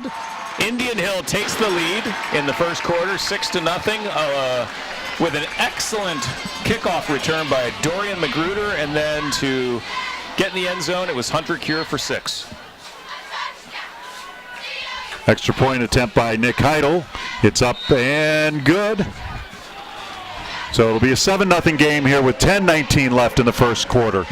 field. Indian Hill takes the lead in the first quarter, 6-0, with an excellent kickoff return by Dorian Magruder, and then to get in the end zone, it was Hunter Cure for 6. Extra point attempt by Nick Heidel. It's up and good. So it'll be a 7-0 game here with 10:19 left in the first quarter.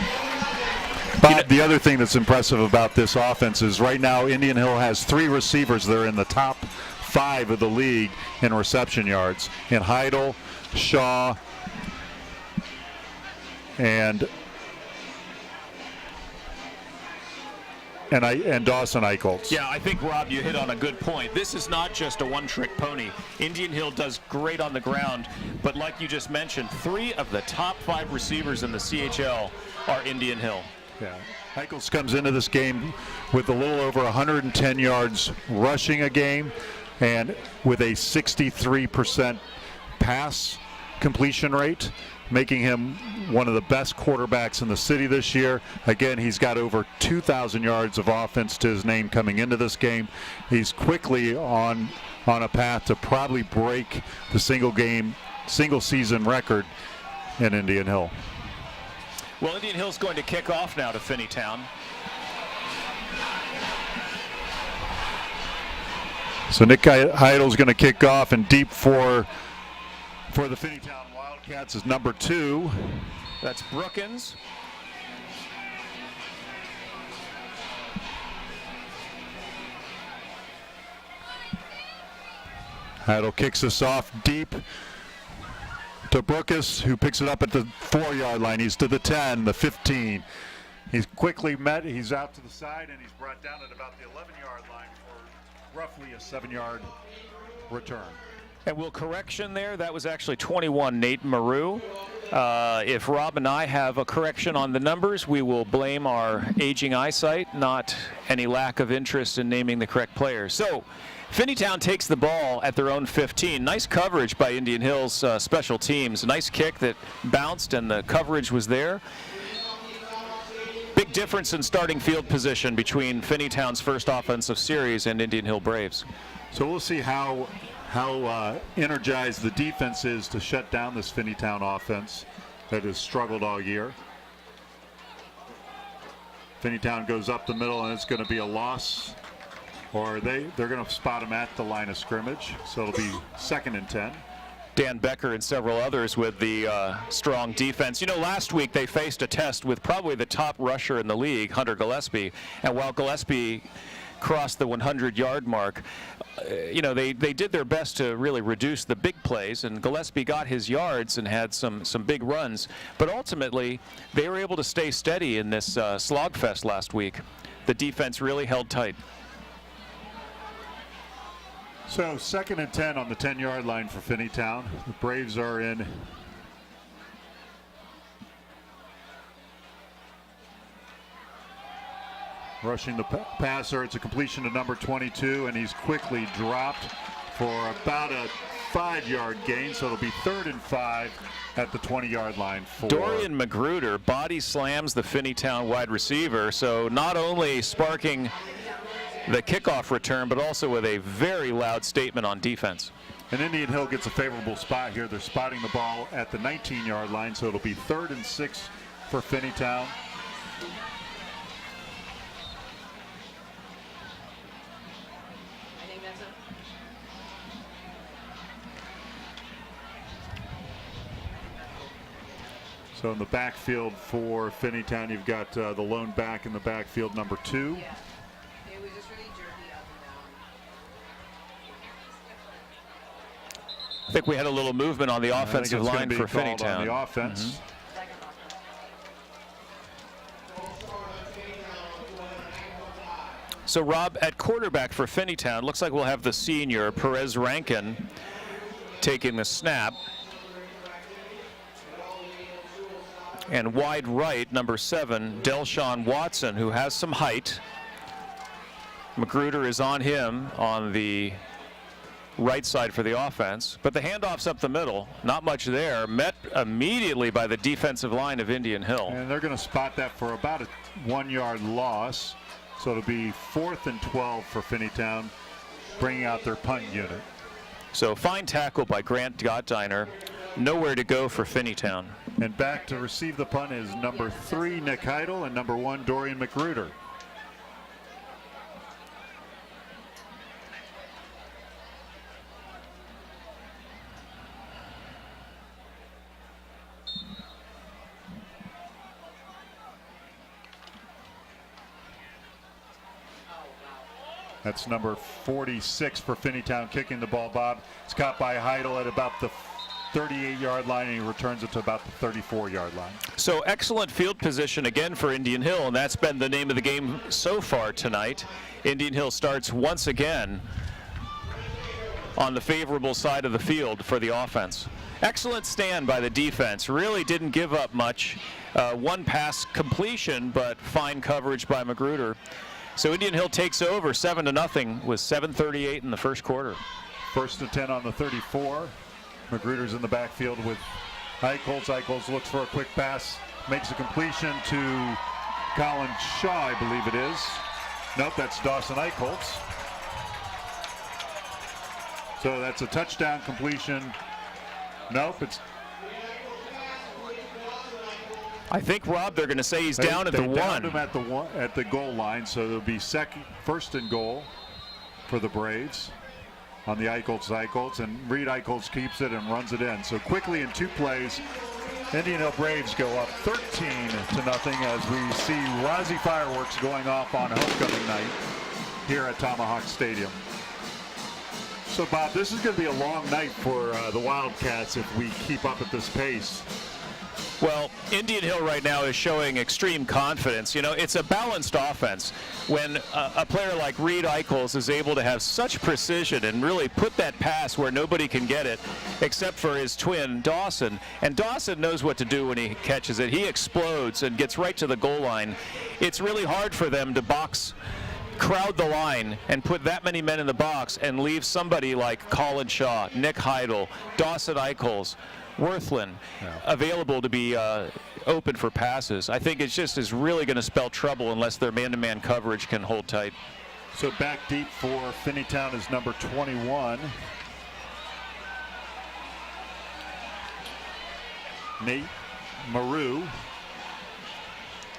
Bob, the other thing that's impressive about this offense is right now Indian Hill has 3 receivers that are in the top 5 of the league in reception yards. In Heidel, Shaw, and Dawson Eichholz. Yeah, I think, Rob, you hit on a good point. This is not just a one-trick pony. Indian Hill does great on the ground, but like you just mentioned, 3 of the top 5 receivers in the CHL are Indian Hill. Yeah, Eichholz comes into this game with a little over 110 yards rushing a game and with a 63% pass completion rate, making him one of the best quarterbacks in the city this year. Again, he's got over 2,000 yards of offense to his name coming into this game. He's quickly on a path to probably break the single season record in Indian Hill. Well, Indian Hill's going to kick off now to Finneytown. So Nick Heidel's going to kick off, and deep for the Finneytown Wildcats is number 2. That's Brookins. Heidel kicks us off deep to Brookins, who picks it up at the 4-yard line. He's to the 10, the 15. He's quickly met. He's out to the side, and he's brought down at about the 11-yard line for roughly a 7-yard return. And we'll correction there. That was actually 21, Nate Maru. If Rob and I have a correction on the numbers, we will blame our aging eyesight, not any lack of interest in naming the correct players. So Finneytown takes the ball at their own 15. Nice coverage by Indian Hill's special teams. A nice kick that bounced and the coverage was there. Big difference in starting field position between Finneytown's first offensive series and Indian Hill Braves. So we'll see how energized the defense is to shut down this Finneytown offense that has struggled all year. Finneytown goes up the middle, and it's going to be a loss, or they're going to spot him at the line of scrimmage, so it'll be 2nd and 10. Dan Becker and several others with the strong defense. You know, last week they faced a test with probably the top rusher in the league, Hunter Gillespie, and while Gillespie crossed the 100-yard mark, you know, they did their best to really reduce the big plays, and Gillespie got his yards and had some big runs, but ultimately they were able to stay steady in this slogfest last week. The defense really held tight. So 2nd and 10 on the 10-yard line for Finneytown. The Braves are in. Rushing the passer, it's a completion to number 22, and he's quickly dropped for about a 5-yard gain, so it'll be 3rd and 5 at the 20-yard line for Dorian Magruder body slams the Finneytown wide receiver, so not only sparking the kickoff return, but also with a very loud statement on defense. And Indian Hill gets a favorable spot here. They're spotting the ball at the 19-yard line, so it'll be 3rd and 6 for Finneytown. So in the backfield for Finneytown, you've got the lone back in the backfield, number 2. Yeah. It was just really jerky up and down. I think we had a little movement on the offensive line for Finneytown. On the offense. So Rob, at quarterback for Finneytown, looks like we'll have the senior Perez Rankin taking the snap. And wide right, number 7, Delshawn Watson, who has some height. Magruder is on him on the right side for the offense, but the handoff's up the middle, not much there, met immediately by the defensive line of Indian Hill. And they're going to spot that for about a 1-yard loss, so it'll be 4th and 12 for Finneytown bringing out their punt unit. So fine tackle by Grant Gottdiner. Nowhere to go for Finneytown. And back to receive the punt is number 3, Nick Heidel, and number 1, Dorian McGruder. That's number 46 for Finneytown kicking the ball, Bob. It's caught by Heidel at about the 38-yard line, and he returns it to about the 34-yard line. So excellent field position again for Indian Hill, and that's been the name of the game so far tonight. Indian Hill starts once again on the favorable side of the field for the offense. Excellent stand by the defense. Really didn't give up much. One pass completion, but fine coverage by Magruder. So Indian Hill takes over 7-0 with 7:38 in the first quarter. 1st and 10 on the 34. Magruder's in the backfield with Eichholz. Eichholz looks for a quick pass, makes a completion to Colin Shaw, I believe it is. Nope, that's Dawson Eichholz. So that's a touchdown completion. Nope, it's... I think, Rob, they're going to say he's down at the 1. They downed him at the goal line, so it'll be 1st and goal for the Braves on the Eichholz, and Reed Eichholz keeps it and runs it in. So quickly in 2 plays, Indian Hill Braves go up 13-0 as we see Rozzy fireworks going off on homecoming night here at Tomahawk Stadium. So, Bob, this is going to be a long night for the Wildcats if we keep up at this pace. Well, Indian Hill right now is showing extreme confidence. You know, it's a balanced offense. When a player like Reed Eichholz is able to have such precision and really put that pass where nobody can get it except for his twin, Dawson. And Dawson knows what to do when he catches it. He explodes and gets right to the goal line. It's really hard for them to crowd the line and put that many men in the box and leave somebody like Colin Shaw, Nick Heidel, Dawson Eichholz, Worthland available to be open for passes. I think it's just is really going to spell trouble unless their man-to-man coverage can hold tight. So back deep for Finneytown is number 21. Nate Maru.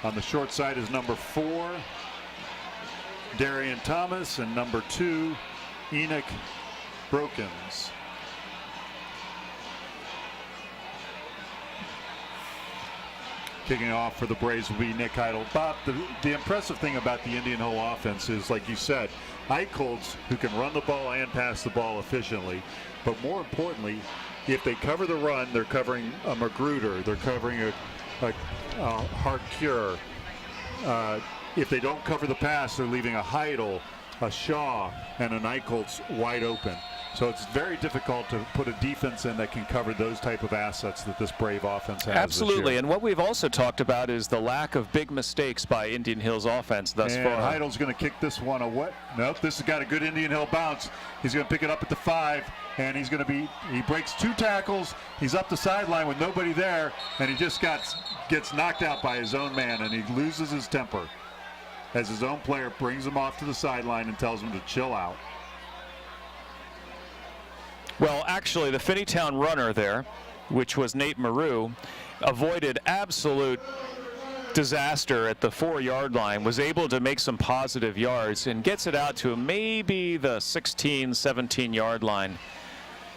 On the short side is number 4, Darian Thomas, and number 2, Enoch Brokens. Kicking off for the Braves will be Nick Heidel. Bob, the impressive thing about the Indian Hill offense is, like you said, Eichholz, who can run the ball and pass the ball efficiently. But more importantly, if they cover the run, they're covering a Magruder, they're covering a Harcure. If they don't cover the pass, they're leaving a Heidel, a Shaw, and an Eichholz wide open. So it's very difficult to put a defense in that can cover those type of assets that this Brave offense has. Absolutely, this year. and what we've also talked about is the lack of big mistakes by Indian Hill's offense thus far. Heidel's going to kick this one away. Nope, this has got a good Indian Hill bounce. He's going to pick it up at the 5, and he breaks 2 tackles. He's up the sideline with nobody there, and he just gets knocked out by his own man, and he loses his temper as his own player brings him off to the sideline and tells him to chill out. Well, actually, the Finneytown runner there, which was Nate Maru, avoided absolute disaster at the 4-yard line, was able to make some positive yards and gets it out to maybe the 16, 17-yard line.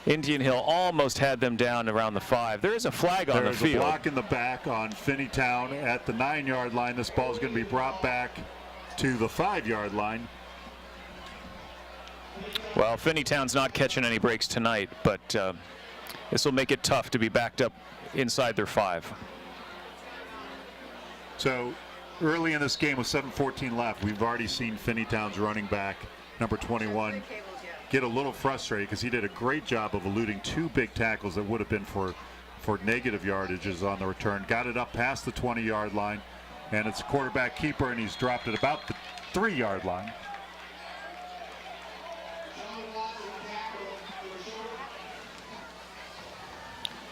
Indian Hill almost had them down around the 5. There is a flag on the field. There's a block in the back on Finneytown at the 9-yard line. This ball is going to be brought back to the 5-yard line. Well, Finneytown's not catching any breaks tonight, but this will make it tough to be backed up inside their 5. So early in this game with 7:14 left, we've already seen Finneytown's running back, number 21, get a little frustrated because he did a great job of eluding 2 big tackles that would have been for negative yardages on the return. Got it up past the 20-yard line, and it's a quarterback keeper, and he's dropped it about the 3-yard line.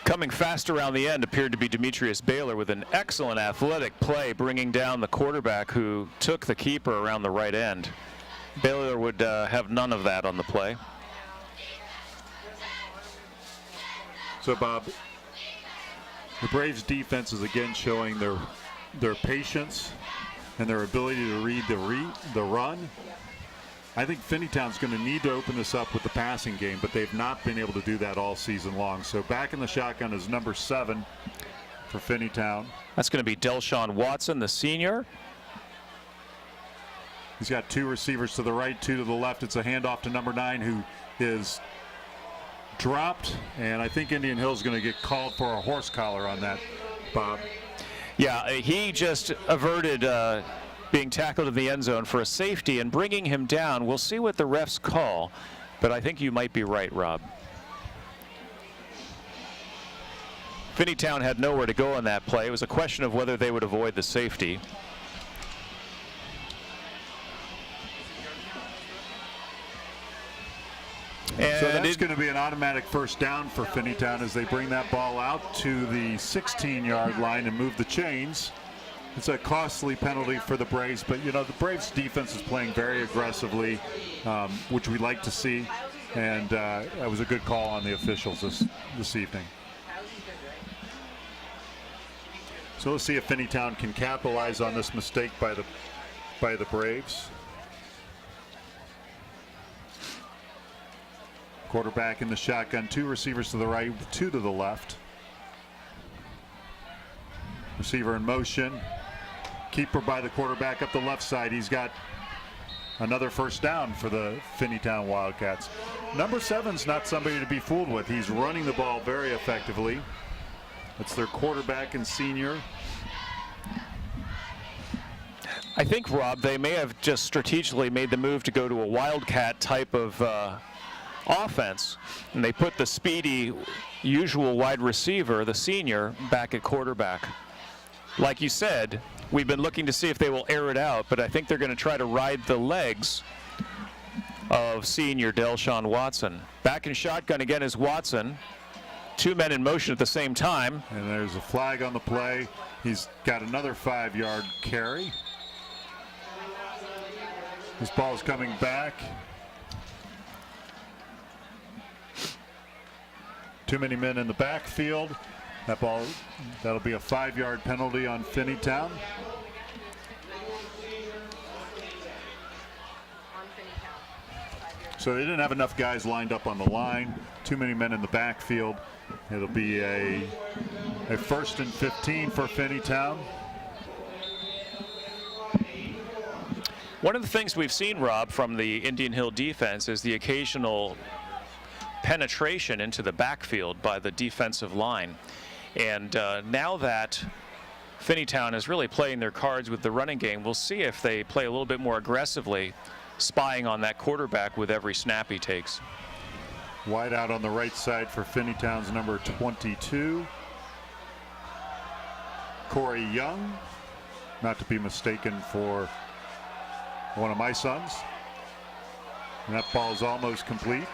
Coming fast around the end appeared to be Demetrius Baylor with an excellent athletic play, bringing down the quarterback who took the keeper around the right end. Baylor would have none of that on the play. So, Bob, the Braves defense is again showing their patience and their ability to read the run. I think Finneytown's going to need to open this up with the passing game, but they've not been able to do that all season long. So back in the shotgun is number 7 for Finneytown. That's going to be Delshawn Watson, the senior. He's got 2 receivers to the right, 2 to the left. It's a handoff to number 9, who is dropped, and I think Indian Hill's going to get called for a horse collar on that, Bob. Yeah, he just averted being tackled in the end zone for a safety and bringing him down. We'll see what the refs call, but I think you might be right, Rob. Finneytown had nowhere to go on that play. It was a question of whether they would avoid the safety. So that's going to be an automatic first down for Finneytown as they bring that ball out to the 16-yard line and move the chains. It's a costly penalty for the Braves, but you know the Braves defense is playing very aggressively, which we like to see, and that was a good call on the officials this evening. So let's see if Finneytown can capitalize on this mistake by the Braves. Quarterback in the shotgun, 2 receivers to the right, 2 to the left. Receiver in motion. Keeper by the quarterback up the left side. He's got another first down for the Finneytown Wildcats. Number 7's not somebody to be fooled with. He's running the ball very effectively. That's their quarterback and senior. I think, Rob, they may have just strategically made the move to go to a Wildcat type of offense, and they put the speedy, usual wide receiver, the senior, back at quarterback. Like you said, we've been looking to see if they will air it out, but I think they're going to try to ride the legs of senior Delshawn Watson. Back in shotgun again is Watson. 2 men in motion at the same time. And there's a flag on the play. He's got another 5-yard carry. This ball's coming back. Too many men in the backfield. That'll be a 5-yard penalty on Finneytown. So they didn't have enough guys lined up on the line. Too many men in the backfield. It'll be a 1st and 15 for Finneytown. One of the things we've seen, Rob, from the Indian Hill defense is the occasional penetration into the backfield by the defensive line. And now that Finneytown is really playing their cards with the running game, we'll see if they play a little bit more aggressively, spying on that quarterback with every snap he takes. Wide out on the right side for Finneytown's number 22. Corey Young, not to be mistaken for one of my sons. And that ball is almost complete,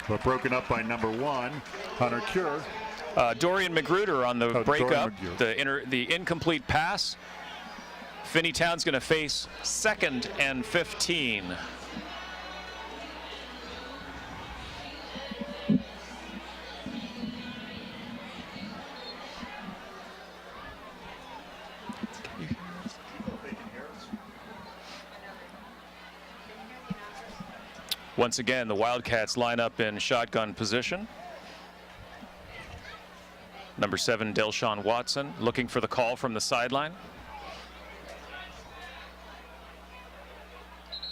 but broken up by number 1, Hunter Cure. Dorian Magruder on the breakup, the incomplete pass. Finneytown's going to face 2nd and 15. Once again, the Wildcats line up in shotgun position. Number 7, Delshawn Watson, looking for the call from the sideline.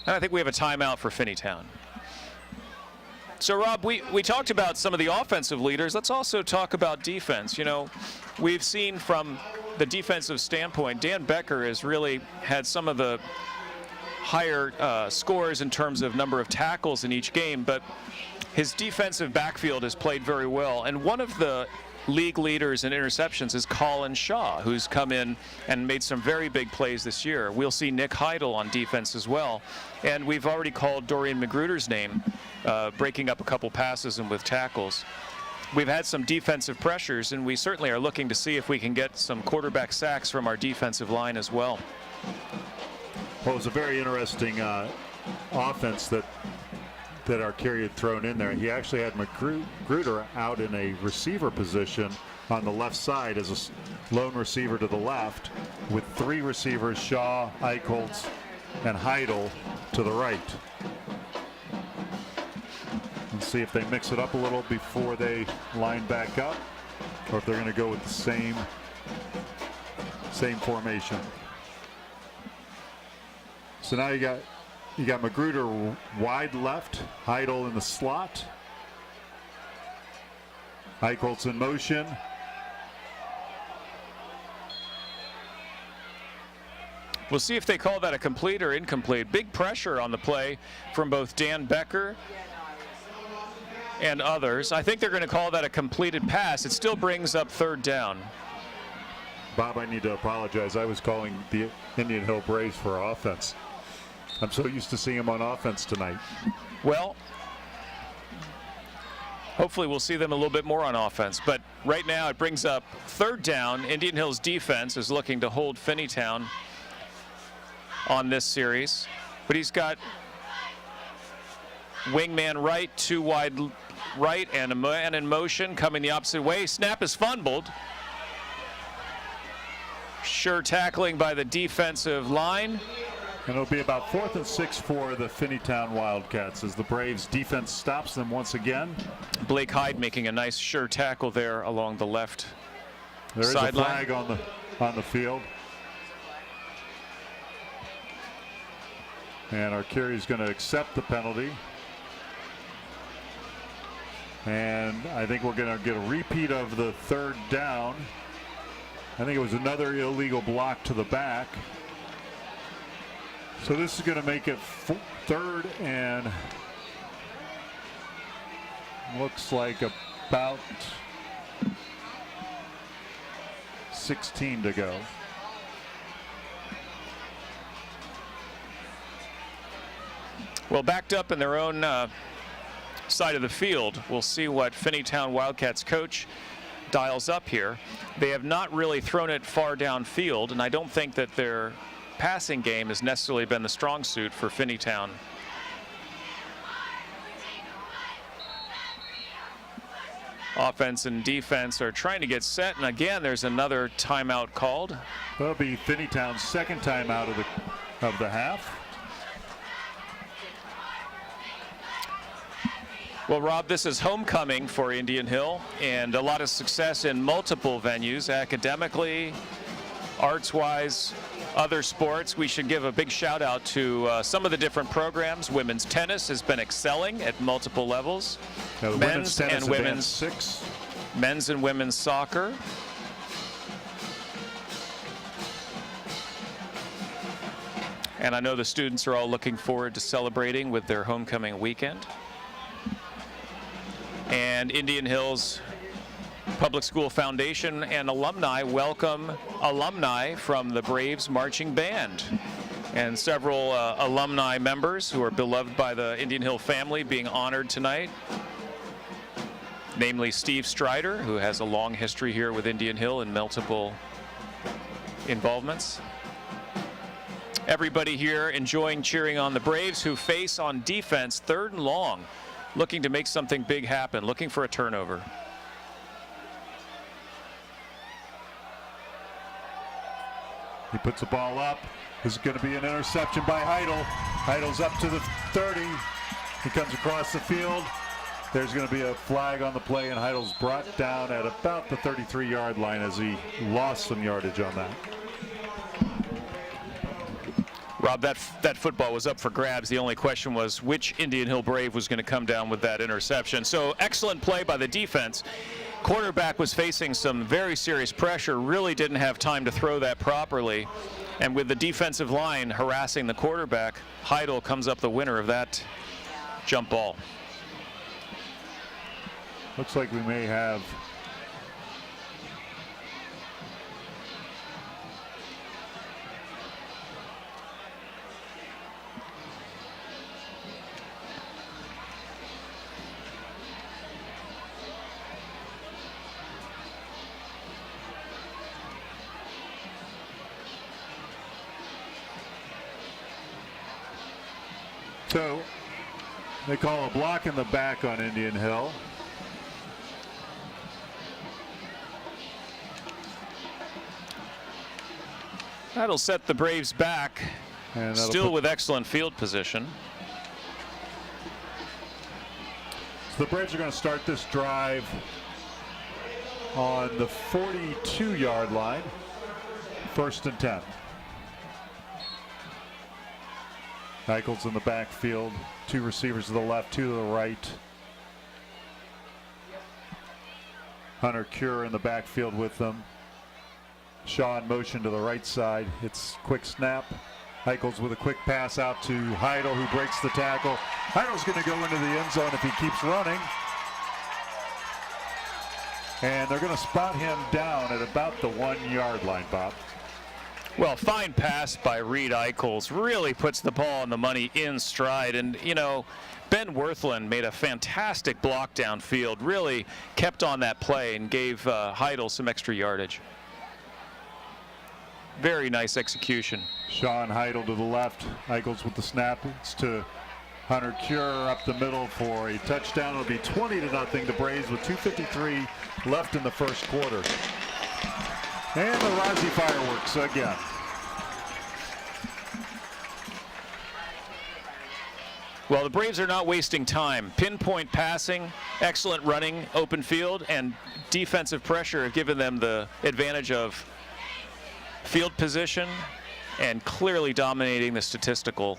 And I think we have a timeout for Finneytown. So, Rob, we talked about some of the offensive leaders. Let's also talk about defense. You know, we've seen from the defensive standpoint, Dan Becker has really had some of the higher scores in terms of number of tackles in each game, but his defensive backfield has played very well. And one of the league leaders in interceptions is Colin Shaw, who's come in and made some very big plays this year. We'll see Nick Heidel on defense as well. And we've already called Dorian Magruder's name, breaking up a couple passes and with tackles. We've had some defensive pressures, and we certainly are looking to see if we can get some quarterback sacks from our defensive line as well. Well, it was a very interesting offense that our carry had thrown in there. He actually had Magruder out in a receiver position on the left side as a lone receiver to the left, with three receivers, Shaw, Eichholz, and Heidel to the right. Let's see if they mix it up a little before they line back up, or if they're going to go with the same formation. So now you got Magruder wide left, Heidel in the slot, Eichholz in motion. We'll see if they call that a complete or incomplete. Big pressure on the play from both Dan Becker and others. I think they're going to call that a completed pass. It still brings up third down. Bob, I need to apologize. I was calling the Indian Hill Braves for offense. I'm so used to seeing them on offense tonight. Well, hopefully we'll see them a little bit more on offense. But right now it brings up third down. Indian Hill's defense is looking to hold Finneytown on this series. But he's got wingman right, two wide right, and a man in motion coming the opposite way. Snap is fumbled. Sure tackling by the defensive line. And it'll be about 4th and 6 for the Finneytown Wildcats as the Braves defense stops them once again. Blake Hyde making a nice sure tackle there along the left There is sideline. a flag on the field. And our carry is going to accept the penalty. And I think we're going to get a repeat of the third down. I think it was another illegal block to the back. So this is going to make it third and looks like about 16 to go. Well, backed up in their own side of the field, we'll see what Finneytown Wildcats coach dials up here. They have not really thrown it far downfield, and I don't think that their passing game has necessarily been the strong suit for Finneytown. Offense and defense are trying to get set, and again there's another timeout called. That'll be Finneytown's second timeout of the half. Well, Rob, this is homecoming for Indian Hill, and a lot of success in multiple venues, academically, arts-wise, other sports. We should give a big shout out to some of the different programs. Women's tennis has been excelling at multiple levels. Men's tennis and women's 6. Men's and women's soccer. And I know the students are all looking forward to celebrating with their homecoming weekend. And Indian Hills Public School Foundation and alumni welcome alumni from the Braves Marching Band. And several alumni members who are beloved by the Indian Hill family being honored tonight. Namely Steve Strider, who has a long history here with Indian Hill in multiple involvements. Everybody here enjoying cheering on the Braves, who face on defense 3rd and long, looking to make something big happen, looking for a turnover. He puts the ball up. This is going to be an interception by Heidel. Heidel's up to the 30. He comes across the field. There's going to be a flag on the play, and Heidel's brought down at about the 33-yard line as he lost some yardage on that. Rob, that football was up for grabs. The only question was which Indian Hill Brave was going to come down with that interception. So excellent play by the defense. Quarterback was facing some very serious pressure, really didn't have time to throw that properly. And with the defensive line harassing the quarterback, Heidel comes up the winner of that jump ball. Looks like we may have So they call a block in the back on Indian Hill. That'll set the Braves back, And still with excellent field position. So the Braves are going to start this drive on the 42-yard line, 1st and 10. Eichels in the backfield, 2 receivers to the left, 2 to the right. Hunter Cure in the backfield with them. Shaw in motion to the right side. It's quick snap. Eichels with a quick pass out to Heidel, who breaks the tackle. Heidel's going to go into the end zone if he keeps running. And they're going to spot him down at about the 1-yard line, Bob. Well, fine pass by Reed Eichels. Really puts the ball on the money in stride. And, you know, Ben Worthland made a fantastic block downfield. Really kept on that play and gave Heidel some extra yardage. Very nice execution. Sean Heidel to the left. Eichels with the snap. It's to Hunter Cure up the middle for a touchdown. It'll be 20-0 the Braves with 2:53 left in the first quarter. And the Rozzy fireworks again. Well, the Braves are not wasting time. Pinpoint passing, excellent running, open field, and defensive pressure have given them the advantage of field position and clearly dominating the statistical.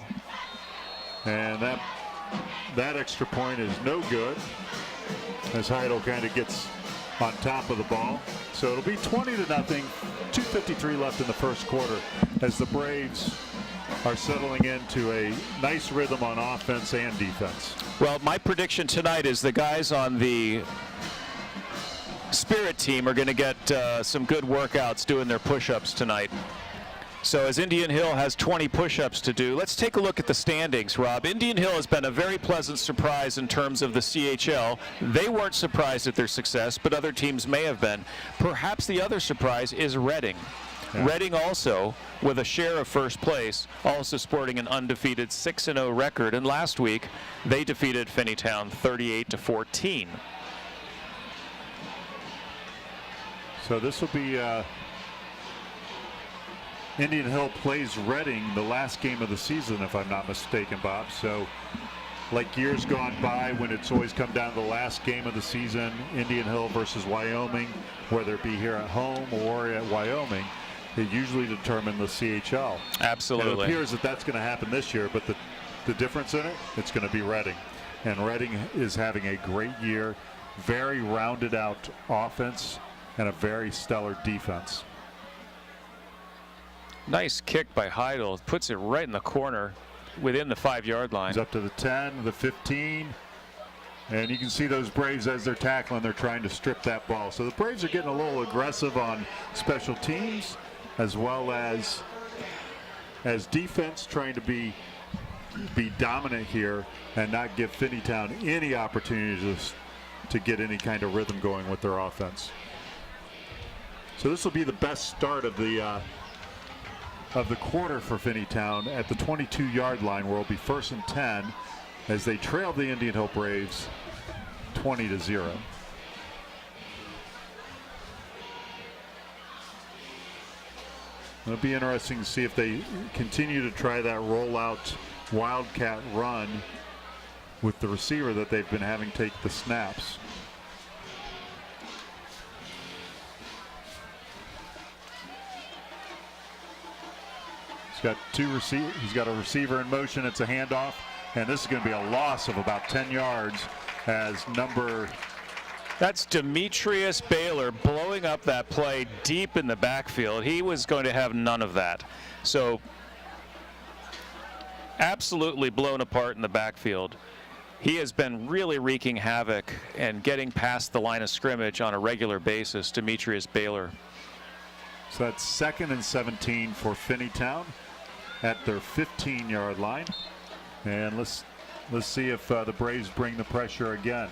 And that extra point is no good as Heidel kind of gets on top of the ball. So it'll be 20-0, 2:53 left in the first quarter as the Braves are settling into a nice rhythm on offense and defense. Well, my prediction tonight is the guys on the Spirit team are going to get some good workouts doing their push-ups tonight. So as Indian Hill has 20 push-ups to do, let's take a look at the standings, Rob. Indian Hill has been a very pleasant surprise in terms of the CHL. They weren't surprised at their success, but other teams may have been. Perhaps the other surprise is Reading. Yeah. Reading also with a share of first place, also sporting an undefeated 6-0 record. And last week, they defeated Finneytown 38-14. So this will be Indian Hill plays Reading the last game of the season, if I'm not mistaken, Bob. So like years gone by when it's always come down to the last game of the season, Indian Hill versus Wyoming, whether it be here at home or at Wyoming, it usually determine the CHL. Absolutely. And it appears that that's going to happen this year, but the difference in it, it's going to be Reading. And Reading is having a great year, very rounded out offense, and a very stellar defense. Nice kick by Heidel. Puts it right in the corner within the 5-yard line. He's up to the 10, the 15. And you can see those Braves as they're tackling, they're trying to strip that ball. So the Braves are getting a little aggressive on special teams as well as defense, trying to be dominant here and not give Finneytown any opportunities to get any kind of rhythm going with their offense. So this will be the best start of the quarter for Finneytown at the 22-yard line, where it'll be 1st and 10 as they trail the Indian Hill Braves 20-0. It'll be interesting to see if they continue to try that rollout wildcat run with the receiver that they've been having take the snaps. He's got a receiver in motion. It's a handoff, and this is going to be a loss of about 10 yards as That's Demetrius Baylor blowing up that play deep in the backfield. He was going to have none of that. So absolutely blown apart in the backfield. He has been really wreaking havoc and getting past the line of scrimmage on a regular basis, Demetrius Baylor. So that's 2nd and 17 for Finneytown at their 15-yard line. And let's see if the Braves bring the pressure again.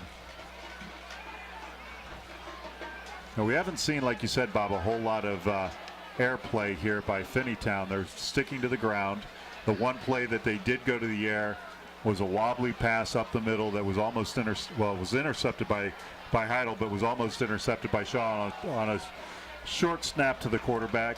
Now, we haven't seen, like you said, Bob, a whole lot of airplay here by Finneytown. They're sticking to the ground. The one play that they did go to the air was a wobbly pass up the middle that was almost it was intercepted by Heidel, but was almost intercepted by Shaw on a short snap to the quarterback.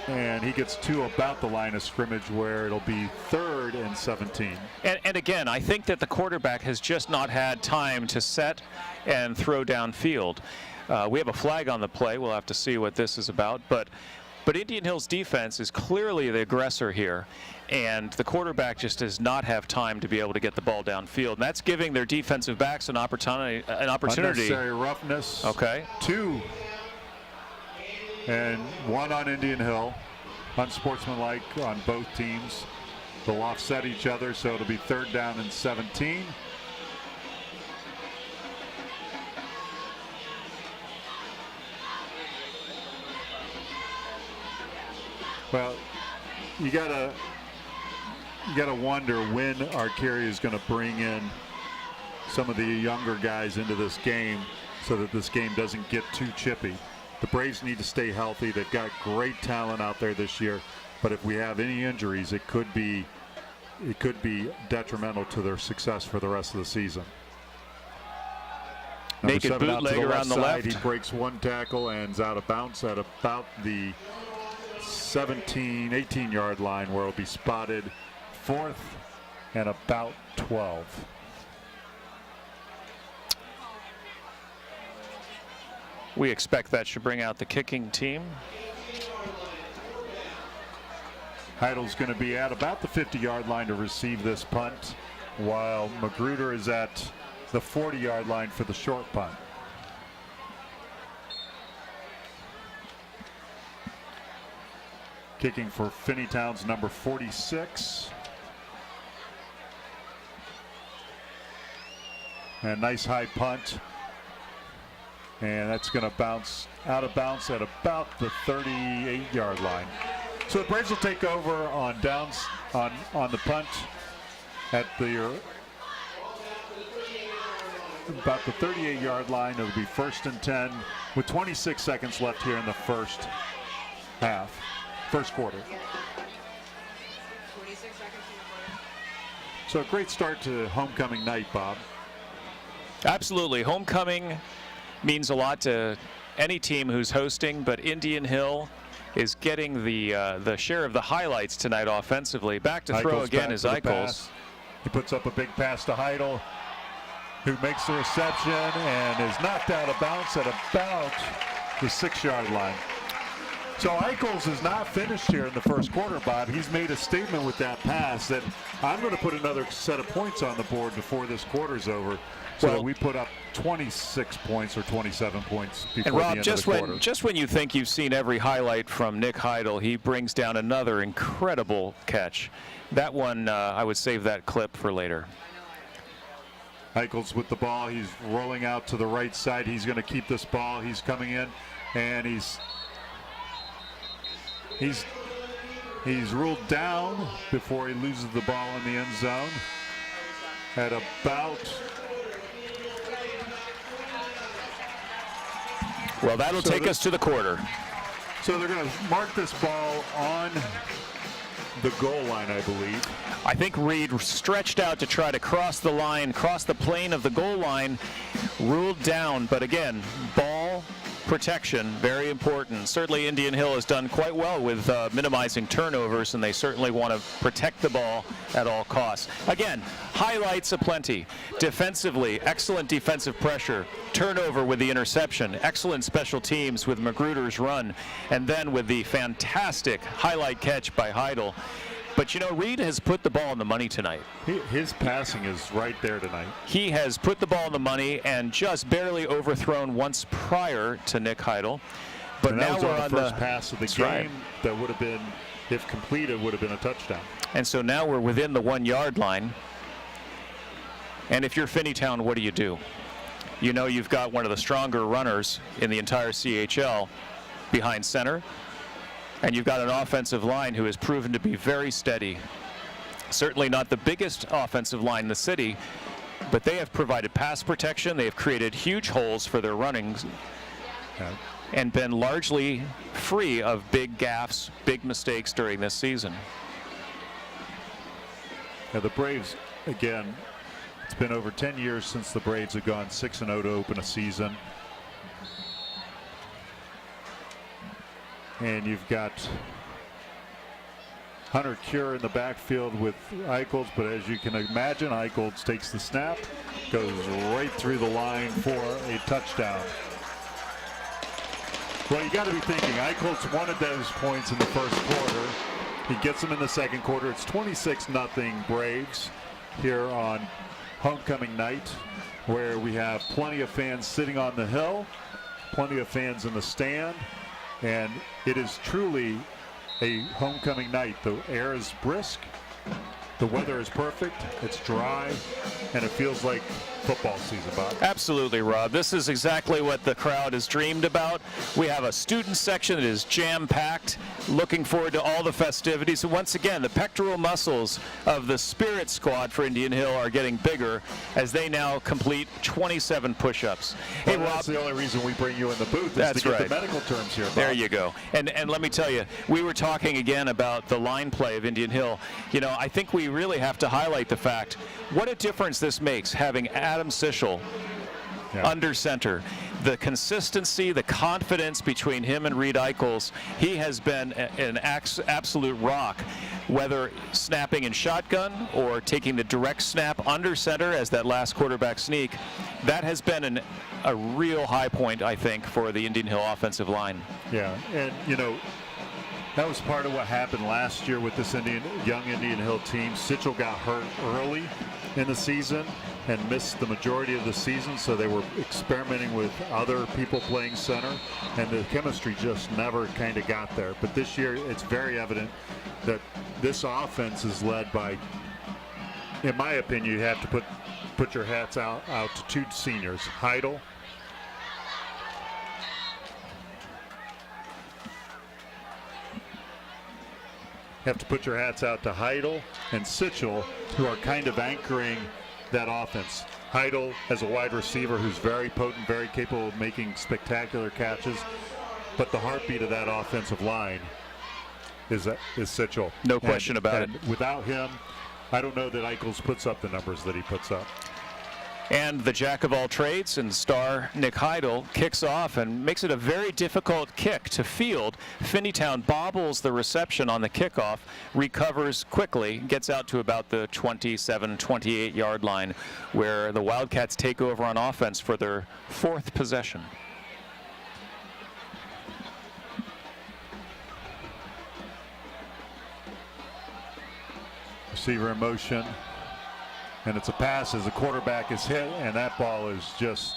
And he gets to about the line of scrimmage where it'll be 3rd and 17. And again, I think that the quarterback has just not had time to set and throw downfield. We have a flag on the play. We'll have to see what this is about. But Indian Hill's defense is clearly the aggressor here. And the quarterback just does not have time to be able to get the ball downfield. And that's giving their defensive backs an opportunity. Unnecessary roughness. Okay. 2 and 1 on Indian Hill. Unsportsmanlike on both teams. They'll offset each other, so it'll be 3rd down and 17. Well, you gotta wonder when Arcari is going to bring in some of the younger guys into this game so that this game doesn't get too chippy. The Braves need to stay healthy. They've got great talent out there this year, but if we have any injuries, it could be detrimental to their success for the rest of the season. Naked bootleg around the left. He breaks 1 tackle and is out of bounds at about the 18-yard line, where it'll be spotted 4th and about 12. We expect that should bring out the kicking team. Heidel's going to be at about the 50-yard line to receive this punt, while Magruder is at the 40-yard line for the short punt. Kicking for Finneytown's number 46. And nice high punt. And that's going to bounce out of bounds at about the 38-yard line. So the Braves will take over on downs on the punt at the about the 38-yard line. It'll be 1st and 10 with 26 seconds left here in the first quarter. 26 seconds in the quarter. So a great start to homecoming night, Bob. Absolutely. Homecoming means a lot to any team who's hosting, but Indian Hill is getting the share of the highlights tonight offensively. Back to throw again is Eichels. He puts up a big pass to Heidel, who makes the reception and is knocked out of bounds at about the 6-yard line. So Eichels is not finished here in the first quarter, Bob. He's made a statement with that pass that I'm going to put another set of points on the board before this quarter's over. So that we put up 26 points or 27 points before the end of the quarter. Just when you think you've seen every highlight from Nick Heidel, he brings down another incredible catch. That one, I would save that clip for later. Eichels with the ball. He's rolling out to the right side. He's going to keep this ball. He's coming in, and he's ruled down before he loses the ball in the end zone at about. Well, that'll take us to the quarter. So they're going to mark this ball on the goal line, I believe. I think Reed stretched out to try to cross the line, cross the plane of the goal line, ruled down. But again, ball protection, very important. Certainly Indian Hill has done quite well with minimizing turnovers, and they certainly want to protect the ball at all costs. Again, highlights aplenty. Defensively, excellent defensive pressure. Turnover with the interception. Excellent special teams with Magruder's run. And then with the fantastic highlight catch by Heidel. But, you know, Reed has put the ball on the money tonight. His passing is right there tonight. He has put the ball on the money and just barely overthrown once prior to Nick Heidel. But and now we're on the first pass of the game. Right. That would have been, if completed, would have been a touchdown. And so now we're within the 1-yard line. And if you're Finneytown, what do? You know you've got one of the stronger runners in the entire CHL behind center. And you've got an offensive line who has proven to be very steady. Certainly not the biggest offensive line in the city, but they have provided pass protection. They have created huge holes for their runnings and been largely free of big gaffes, big mistakes during this season. Yeah, the Braves again, it's been over 10 years since the Braves have gone 6-0 to open a season. And you've got Hunter Cure in the backfield with Eichholz, but as you can imagine, Eichholz takes the snap, goes right through the line for a touchdown. Well, you got to be thinking, Eichholz wanted those points in the first quarter. He gets them in the second quarter. It's 26-0 Braves here on homecoming night, where we have plenty of fans sitting on the hill, plenty of fans in the stand, and it is truly a homecoming night. The air is brisk, the weather is perfect, it's dry, and it feels like football season, Bob. Absolutely, Rob. This is exactly what the crowd has dreamed about. We have a student section that is jam-packed, looking forward to all the festivities. And once again, the pectoral muscles of the Spirit Squad for Indian Hill are getting bigger as they now complete 27 push-ups. Well, hey, Rob, that's the only reason we bring you in the booth is to get the medical terms here, Bob. There you go. And let me tell you, we were talking again about the line play of Indian Hill. You know, I think we really have to highlight the fact what a difference this makes having Adam Sichel under center. The consistency, the confidence between him and Reed Eichholz, he has been an absolute rock, whether snapping in shotgun or taking the direct snap under center as that last quarterback sneak. That has been a real high point, I think, for the Indian Hill offensive line. Yeah, and you know, that was part of what happened last year with this young Indian Hill team. Sichel got hurt early in the season and missed the majority of the season, so they were experimenting with other people playing center, and the chemistry just never kind of got there. But this year, it's very evident that this offense is led by, in my opinion, you have to put your hats out to two seniors, Heidel have to put your hats out to Heidel and Sichel, who are kind of anchoring that offense. Heidel as a wide receiver who's very potent, very capable of making spectacular catches, but the heartbeat of that offensive line is Sichel. No question about it. Without him, I don't know that Eichholz puts up the numbers that he puts up. And the jack of all trades and star Nick Heidel kicks off and makes it a very difficult kick to field. Finneytown bobbles the reception on the kickoff, recovers quickly, gets out to about the 27, 28-yard line, where the Wildcats take over on offense for their fourth possession. Receiver in motion. And it's a pass as the quarterback is hit, and that ball is just,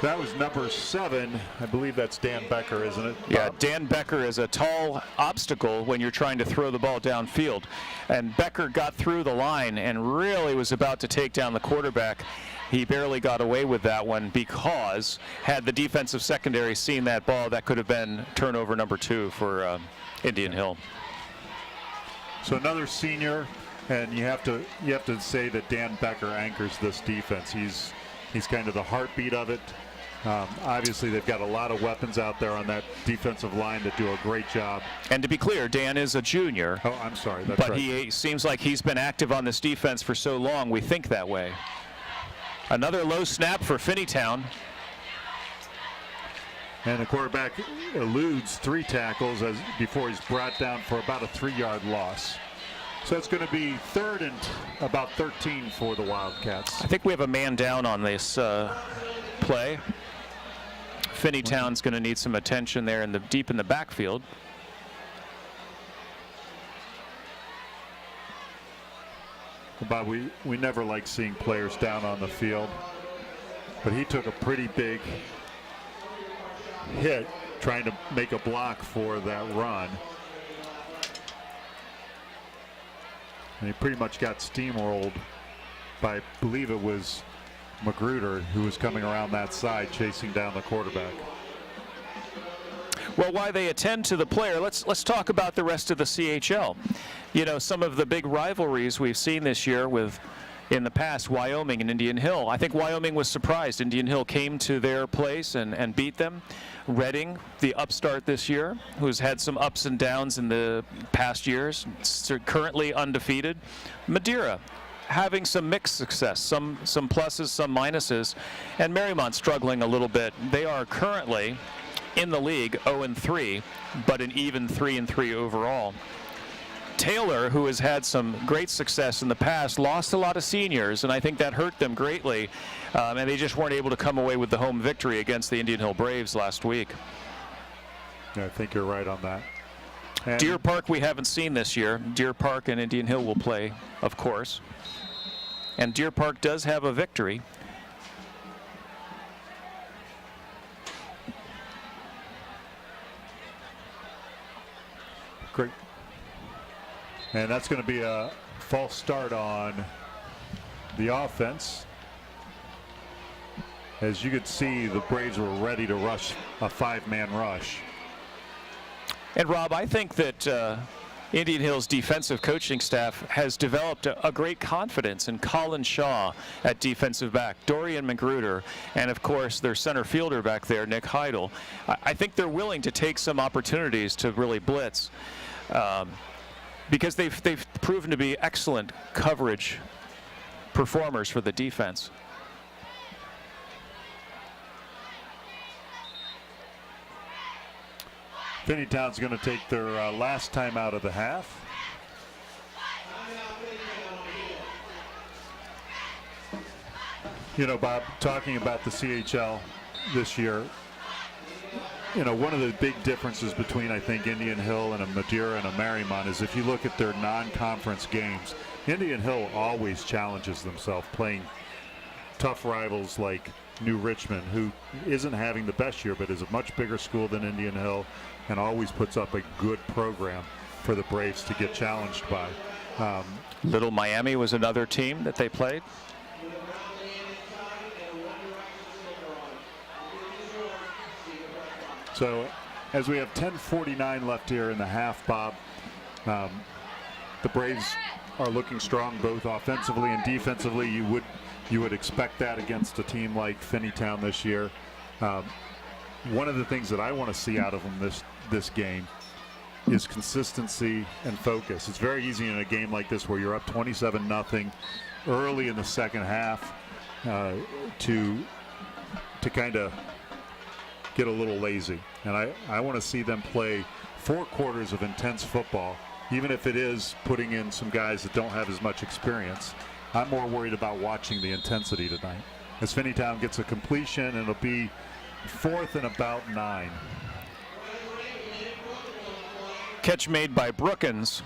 that was number 7. I believe that's Dan Becker, isn't it? Yeah, Dan Becker is a tall obstacle when you're trying to throw the ball downfield. And Becker got through the line and really was about to take down the quarterback. He barely got away with that one because had the defensive secondary seen that ball, that could have been turnover number 2 for Indian Hill. So another senior. And you have to say that Dan Becker anchors this defense. He's kind of the heartbeat of it. Obviously, they've got a lot of weapons out there on that defensive line that do a great job. And to be clear, Dan is a junior. Oh, I'm sorry. That's but right. He seems like he's been active on this defense for so long. We think that way. Another low snap for Finneytown. And the quarterback eludes 3 tackles before he's brought down for about a 3-yard loss. So it's going to be 3rd and about 13 for the Wildcats. I think we have a man down on this play. Finneytown's going to need some attention there deep in the backfield. Bob, we never like seeing players down on the field, but he took a pretty big hit trying to make a block for that run. And he pretty much got steamrolled by, I believe it was Magruder, who was coming around that side chasing down the quarterback. Well, while they attend to the player, let's talk about the rest of the CHL. You know, some of the big rivalries we've seen this year with in the past, Wyoming and Indian Hill. I think Wyoming was surprised. Indian Hill came to their place and beat them. Reading, the upstart this year, who's had some ups and downs in the past years, currently undefeated. Madeira, having some mixed success, some pluses, some minuses, and Marymount struggling a little bit. They are currently in the league 0-3, but an even 3-3 overall. Taylor, who has had some great success in the past, lost a lot of seniors, and I think that hurt them greatly, and they just weren't able to come away with the home victory against the Indian Hill Braves last week. Yeah, I think you're right on that. And Deer Park we haven't seen this year. Deer Park and Indian Hill will play, of course. And Deer Park does have a victory. Great. And that's going to be a false start on the offense. As you could see, the Braves were ready to rush a 5-man rush. And Rob, I think that Indian Hill's defensive coaching staff has developed a great confidence in Colin Shaw at defensive back, Dorian Magruder, and of course their center fielder back there, Nick Heidel. I think they're willing to take some opportunities to really blitz. Because they've proven to be excellent coverage performers for the defense. Finneytown's going to take their last time out of the half. You know, Bob, talking about the CHL this year, you know, one of the big differences between, I think, Indian Hill and a Madeira and a Marymount is if you look at their non-conference games, Indian Hill always challenges themselves playing tough rivals like New Richmond, who isn't having the best year but is a much bigger school than Indian Hill and always puts up a good program for the Braves to get challenged by. Little Miami was another team that they played. So as we have 10:49 left here in the half, Bob, the Braves are looking strong both offensively and defensively. You would expect that against a team like Finneytown this year. One of the things that I want to see out of them this game is consistency and focus. It's very easy in a game like this where you're up 27-0 early in the second half to kind of get a little lazy. And I want to see them play 4 quarters of intense football, even if it is putting in some guys that don't have as much experience. I'm more worried about watching the intensity tonight. As Finneytown gets a completion, and it'll be 4th and about 9. Catch made by Brookins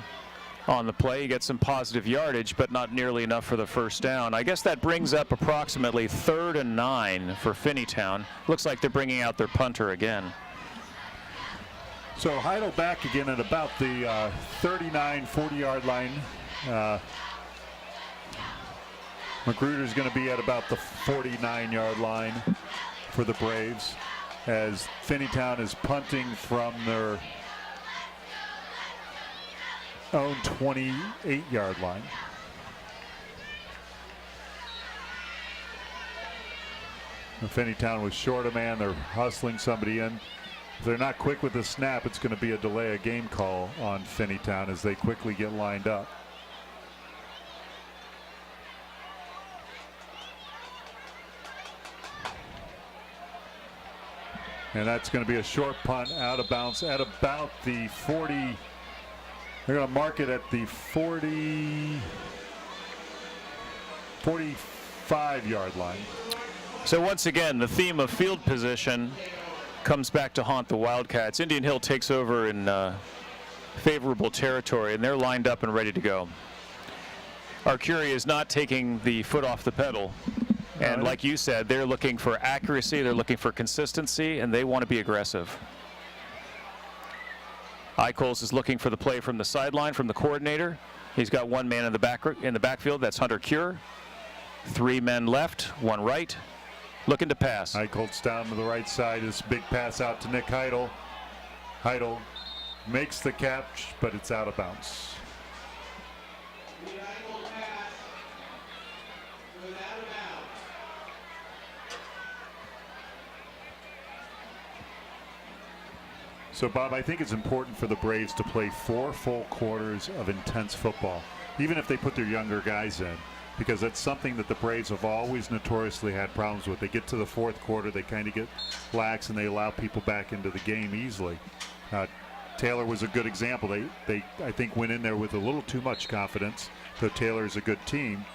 on the play. He gets some positive yardage, but not nearly enough for the first down. I guess that brings up approximately 3rd and 9 for Finneytown. Looks like they're bringing out their punter again. So Heidel back again at about the 39, 40-yard line. Magruder's going to be at about the 49-yard line for the Braves, as Finneytown is punting from their own 28-yard line. And Finneytown was short a man. They're hustling somebody in. If they're not quick with the snap, it's going to be a delay of game call on Finneytown as they quickly get lined up. And that's going to be a short punt out of bounds at about the 40. They're going to mark it at the 45-yard line. So once again, the theme of field position comes back to haunt the Wildcats. Indian Hill takes over in favorable territory, and they're lined up and ready to go. Arcuri is not taking the foot off the pedal. And like you said, they're looking for accuracy, they're looking for consistency, and they want to be aggressive. Eichholz is looking for the play from the sideline, from the coordinator. He's got one man in the backfield. That's Hunter Cure. 3 men left, 1 right. Looking to pass. Eichholz down to the right side. This big pass out to Nick Heidel. Heidel makes the catch, but it's out of bounds. So, Bob, I think it's important for the Braves to play 4 full quarters of intense football, even if they put their younger guys in, because that's something that the Braves have always notoriously had problems with. They get to the fourth quarter, they kind of get lax, and they allow people back into the game easily. Taylor was a good example. They I think, went in there with a little too much confidence, though Taylor is a good team.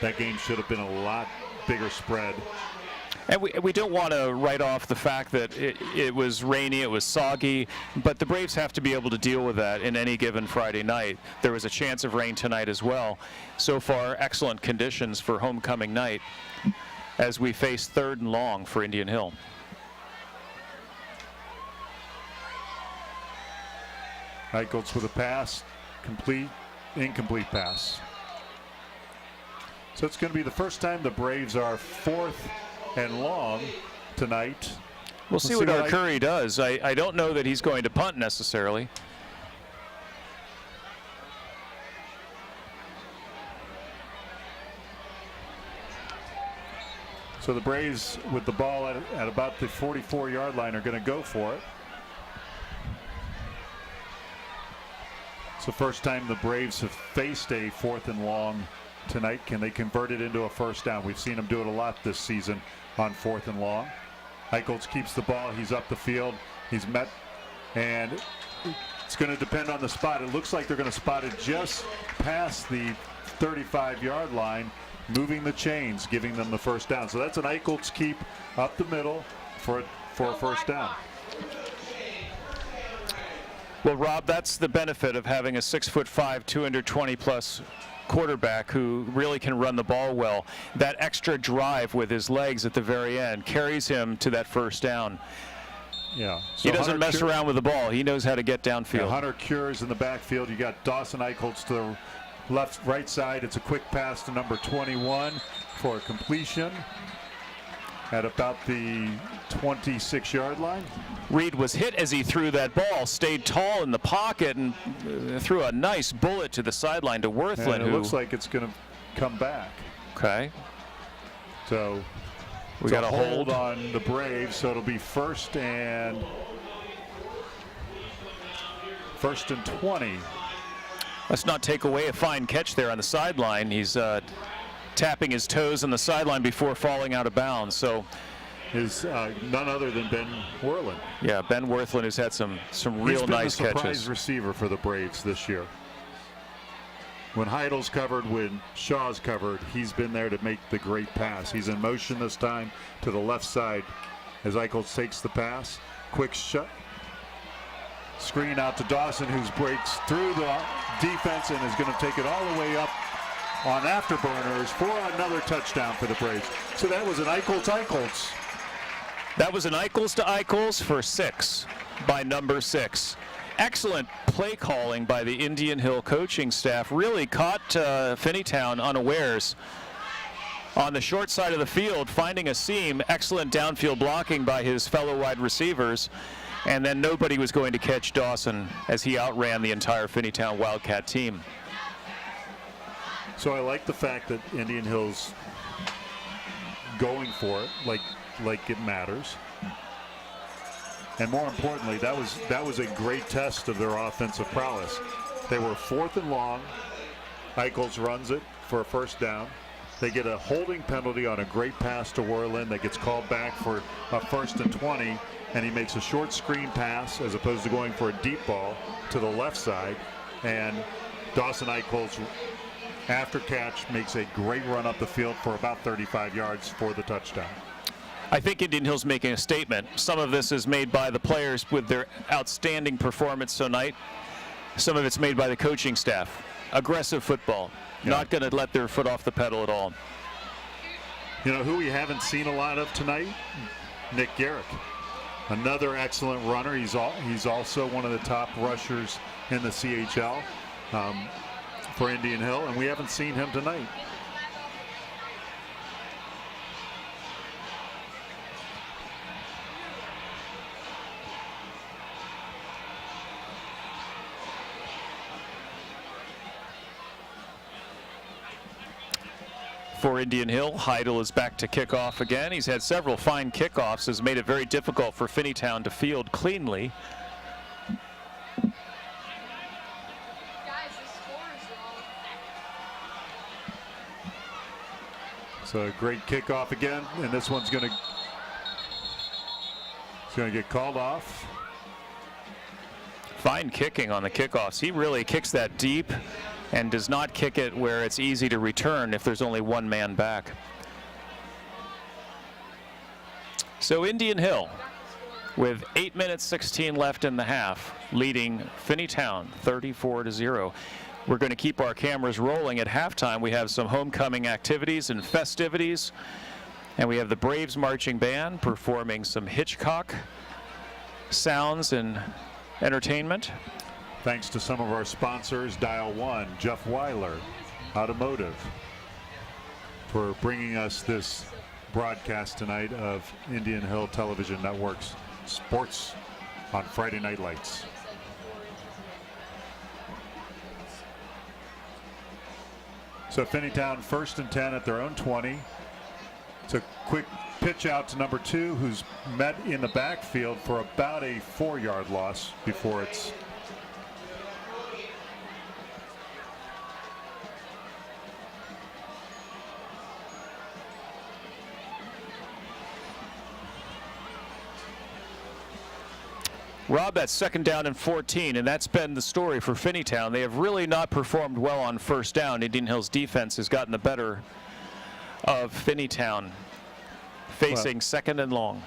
That game should have been a lot bigger spread. And we don't want to write off the fact that it was rainy, it was soggy, but the Braves have to be able to deal with that in any given Friday night. There was a chance of rain tonight as well. So far, excellent conditions for homecoming night as we face 3rd and long for Indian Hill. Eichholz with a pass, incomplete pass. So it's going to be the first time the Braves are 4th and long tonight. We'll see what Arcuri does. I don't know that he's going to punt necessarily. So the Braves with the ball at about the 44-yard line are going to go for it. It's the first time the Braves have faced a 4th and long tonight. Can they convert it into a first down? We've seen them do it a lot this season on 4th and long. Eichholz keeps the ball. He's up the field. He's met, and it's going to depend on the spot. It looks like they're going to spot it just past the 35-yard line, moving the chains, giving them the first down. So that's an Eichholz keep up the middle for a first down. Well, Rob, that's the benefit of having a 6'5", 220-plus quarterback who really can run the ball well. That extra drive with his legs at the very end carries him to that first down. Yeah. So he doesn't mess around with the ball. He knows how to get downfield. Yeah, Hunter Cures in the backfield. You got Dawson Eichholz to the right side. It's a quick pass to number 21 for a completion at about the 26-yard line. Reed was hit as he threw that ball, stayed tall in the pocket, and threw a nice bullet to the sideline to Worthland. And it looks like it's going to come back. Okay. So we got a hold on the Braves, so it'll be first and 20. Let's not take away a fine catch there on the sideline. He's tapping his toes on the sideline before falling out of bounds. So is none other than Ben Worthland. Yeah, Ben Worthland has had some real nice catches. He's been the surprise catches. receiver for the Braves this year. When Heidel's covered, when Shaw's covered, he's been there to make the great pass. He's in motion this time to the left side as Eichholz takes the pass. Quick shot. Screen out to Dawson, who breaks through the defense and is going to take it all the way up on afterburners for another touchdown for the Braves. So that was an Eichholz. That was an Eichholz to Eichholz for 6 by number 6. Excellent play calling by the Indian Hill coaching staff. Really caught Finneytown unawares on the short side of the field, finding a seam. Excellent downfield blocking by his fellow wide receivers. And then nobody was going to catch Dawson as he outran the entire Finneytown Wildcat team. So I like the fact that Indian Hill's going for it like it matters. And more importantly, that was a great test of their offensive prowess. They were 4th and long. Eichholz runs it for a first down. They get a holding penalty on a great pass to Worthland that gets called back for a 1st and 20, and he makes a short screen pass as opposed to going for a deep ball to the left side. And Dawson Eichholz, after catch, makes a great run up the field for about 35 yards for the touchdown. I think Indian Hill's making a statement. Some of this is made by the players with their outstanding performance tonight. Some of it's made by the coaching staff. Aggressive football. Yeah. Not going to let their foot off the pedal at all. You know who we haven't seen a lot of tonight? Nick Garrick. Another excellent runner. He's also one of the top rushers in the CHL for Indian Hill, and we haven't seen him tonight. for Indian Hill. Heidel is back to kick off again. He's had several fine kickoffs, has made it very difficult for Finneytown to field cleanly. Guys, the score is wrong. So a great kickoff again, and this one's going to get called off. Fine kicking on the kickoffs. He really kicks that deep and does not kick it where it's easy to return if there's only one man back. So Indian Hill, with 8 minutes 16 left in the half, leading Finneytown 34-0. We're going to keep our cameras rolling at halftime. We have some homecoming activities and festivities, and we have the Braves marching band performing some Hitchcock sounds and entertainment. Thanks to some of our sponsors, Dial One, Jeff Weiler, Automotive, for bringing us this broadcast tonight of Indian Hill Television Network's Sports on Friday Night Lights. So Finneytown 1st and 10 at their own 20. It's a quick pitch out to number 2, who's met in the backfield for about a 4-yard loss before it's Rob, that's 2nd down and 14, and that's been the story for Finneytown. They have really not performed well on 1st down. Indian Hill's defense has gotten the better of Finneytown, facing 2nd and long.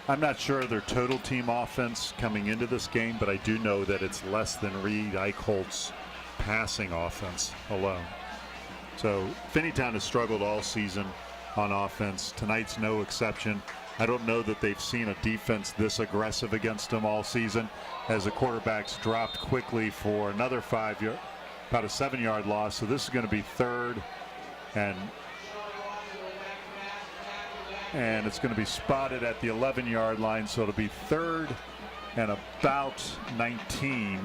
I'm not sure of their total team offense coming into this game, but I do know that it's less than Reed Eichholz's passing offense alone. So Finneytown has struggled all season on offense. Tonight's no exception. I don't know that they've seen a defense this aggressive against them all season, as the quarterbacks dropped quickly for another about a 7-yard loss. So this is going to be 3rd, and it's going to be spotted at the 11-yard line. So it'll be 3rd and about 19.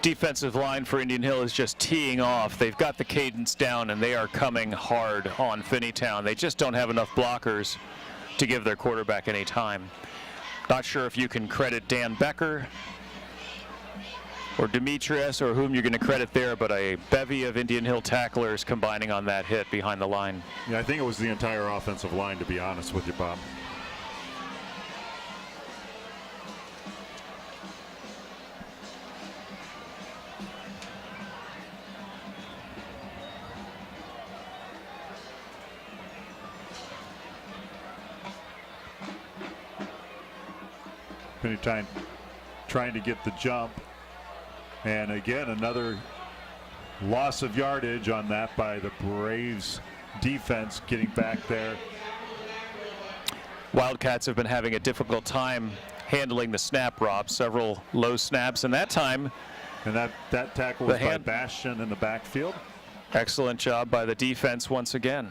Defensive line for Indian Hill is just teeing off. They've got the cadence down, and they are coming hard on Finneytown. They just don't have enough blockers to give their quarterback any time. Not sure if you can credit Dan Becker or Demetrius or whom you're going to credit there, but a bevy of Indian Hill tacklers combining on that hit behind the line. Yeah, I think it was the entire offensive line, to be honest with you, Bob. Finneytown trying to get the jump, and again another loss of yardage on that by the Braves defense getting back there. Wildcats have been having a difficult time handling the snap, Rob. Several low snaps, and that time, and that tackle was by Bastian in the backfield. Excellent job by the defense once again.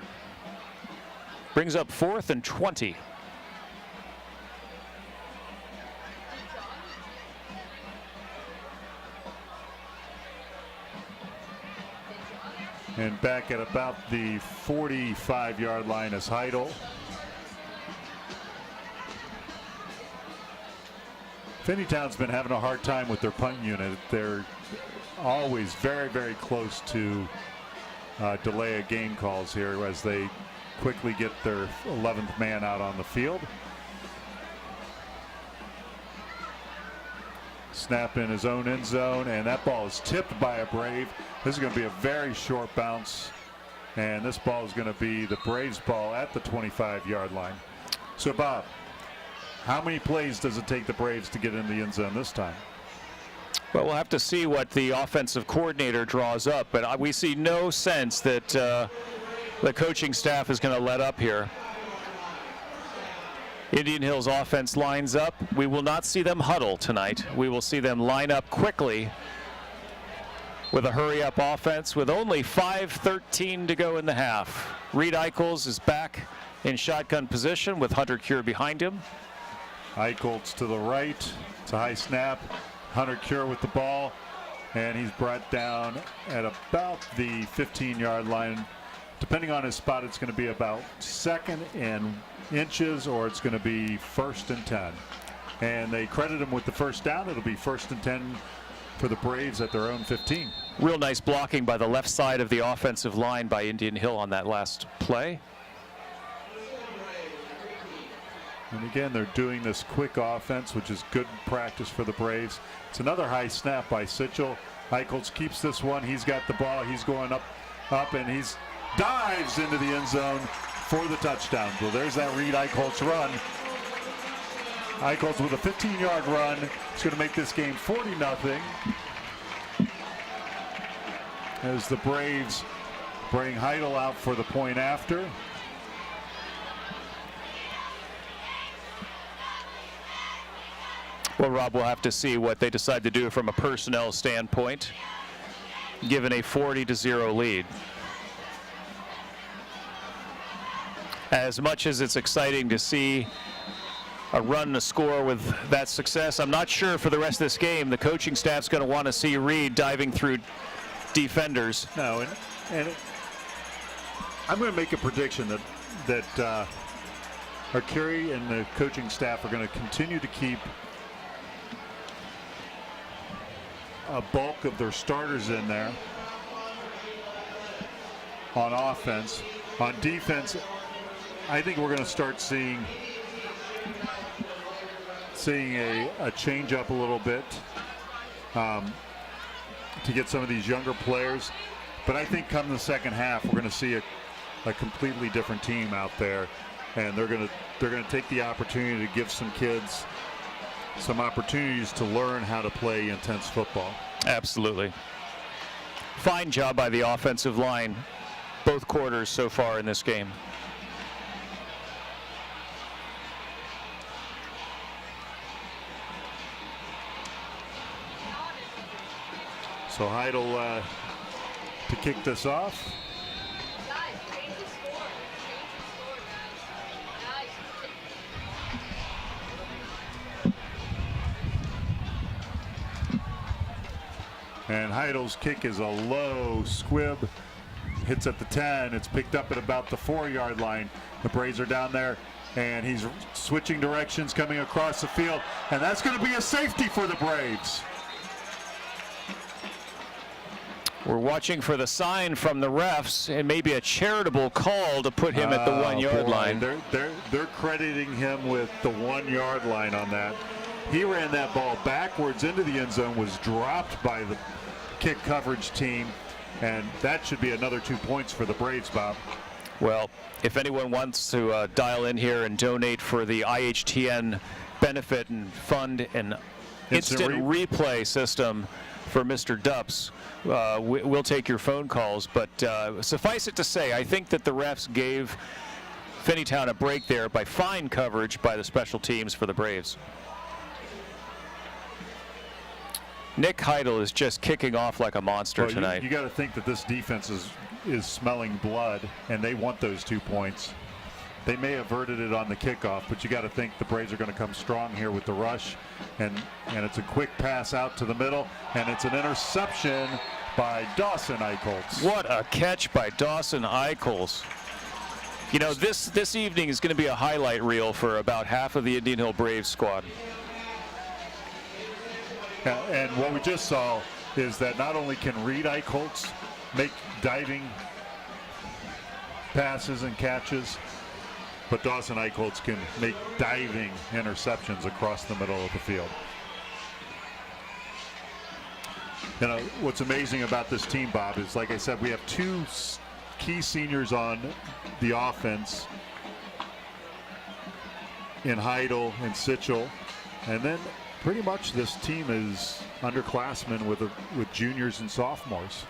Brings up 4th and 20. And back at about the 45-yard line is Heidel. Finneytown's been having a hard time with their punt unit. They're always very, very close to delay of game calls here as they quickly get their 11th man out on the field. Snap in his own end zone, and that ball is tipped by a Brave. This is going to be a very short bounce, and this ball is going to be the Braves ball at the 25-yard line. So, Bob, how many plays does it take the Braves to get in the end zone this time? Well, we'll have to see what the offensive coordinator draws up, but we see no sense that the coaching staff is going to let up here. Indian Hill's offense lines up. We will not see them huddle tonight. We will see them line up quickly with a hurry-up offense with only 5:13 to go in the half. Reed Eichholz is back in shotgun position with Hunter Cure behind him. Eichholz to the right. It's a high snap. Hunter Cure with the ball, and he's brought down at about the 15-yard line depending on his spot, it's going to be about 2nd and inches, or it's going to be 1st and 10. And they credit him with the first down. It'll be 1st and 10 for the Braves at their own 15. Real nice blocking by the left side of the offensive line by Indian Hill on that last play. And again, they're doing this quick offense, which is good practice for the Braves. It's another high snap by Sitchell. Eichholz keeps this one. He's got the ball. He's going up, and he's dives into the end zone for the touchdown. So there's that Reed Eichholz run. Eichholz with a 15-yard run. It's going to make this game 40-0. As the Braves bring Heidel out for the point after. Well, Rob, we'll have to see what they decide to do from a personnel standpoint, given a 40-0 lead. As much as it's exciting to see a run to score with that success, I'm not sure for the rest of this game the coaching staff's going to want to see Reed diving through defenders. No, and I'm going to make a prediction that Arcuri and the coaching staff are going to continue to keep a bulk of their starters in there on offense. On defense, I think we're going to start seeing a change up a little bit to get some of these younger players. But I think come the second half, we're going to see a completely different team out there, and they're going to take the opportunity to give some kids some opportunities to learn how to play intense football. Absolutely. Fine job by the offensive line, both quarters so far in this game. So Heidel to kick this off. Guys, change the score. Change the score, guys. And Heidel's kick is a low squib. Hits at the 10. It's picked up at about the 4-yard line. The Braves are down there, and he's switching directions coming across the field. And that's going to be a safety for the Braves. We're watching for the sign from the refs and maybe a charitable call to put him at the 1-yard line. They're crediting him with the 1-yard line on that. He ran that ball backwards into the end zone, was dropped by the kick coverage team, and that should be another 2 points for the Braves, Bob. Well, if anyone wants to dial in here and donate for the IHTN benefit and fund an instant replay system for Mr. Dupps, we'll take your phone calls. But suffice it to say, I think that the refs gave Finneytown a break there by fine coverage by the special teams for the Braves. Nick Heidel is just kicking off like a monster tonight. You got to think that this defense is smelling blood, and they want those 2 points. They may have averted it on the kickoff, but you got to think the Braves are going to come strong here with the rush, and it's a quick pass out to the middle, and it's an interception by Dawson Eichholz. What a catch by Dawson Eichholz. You know, this evening is going to be a highlight reel for about half of the Indian Hill Braves squad. And what we just saw is that not only can Reed Eichholz make diving passes and catches, but Dawson Eichholz can make diving interceptions across the middle of the field. You know, what's amazing about this team, Bob, is, like I said, we have 2 key seniors on the offense in Heidel and Sitchell, and then pretty much this team is underclassmen with juniors and sophomores.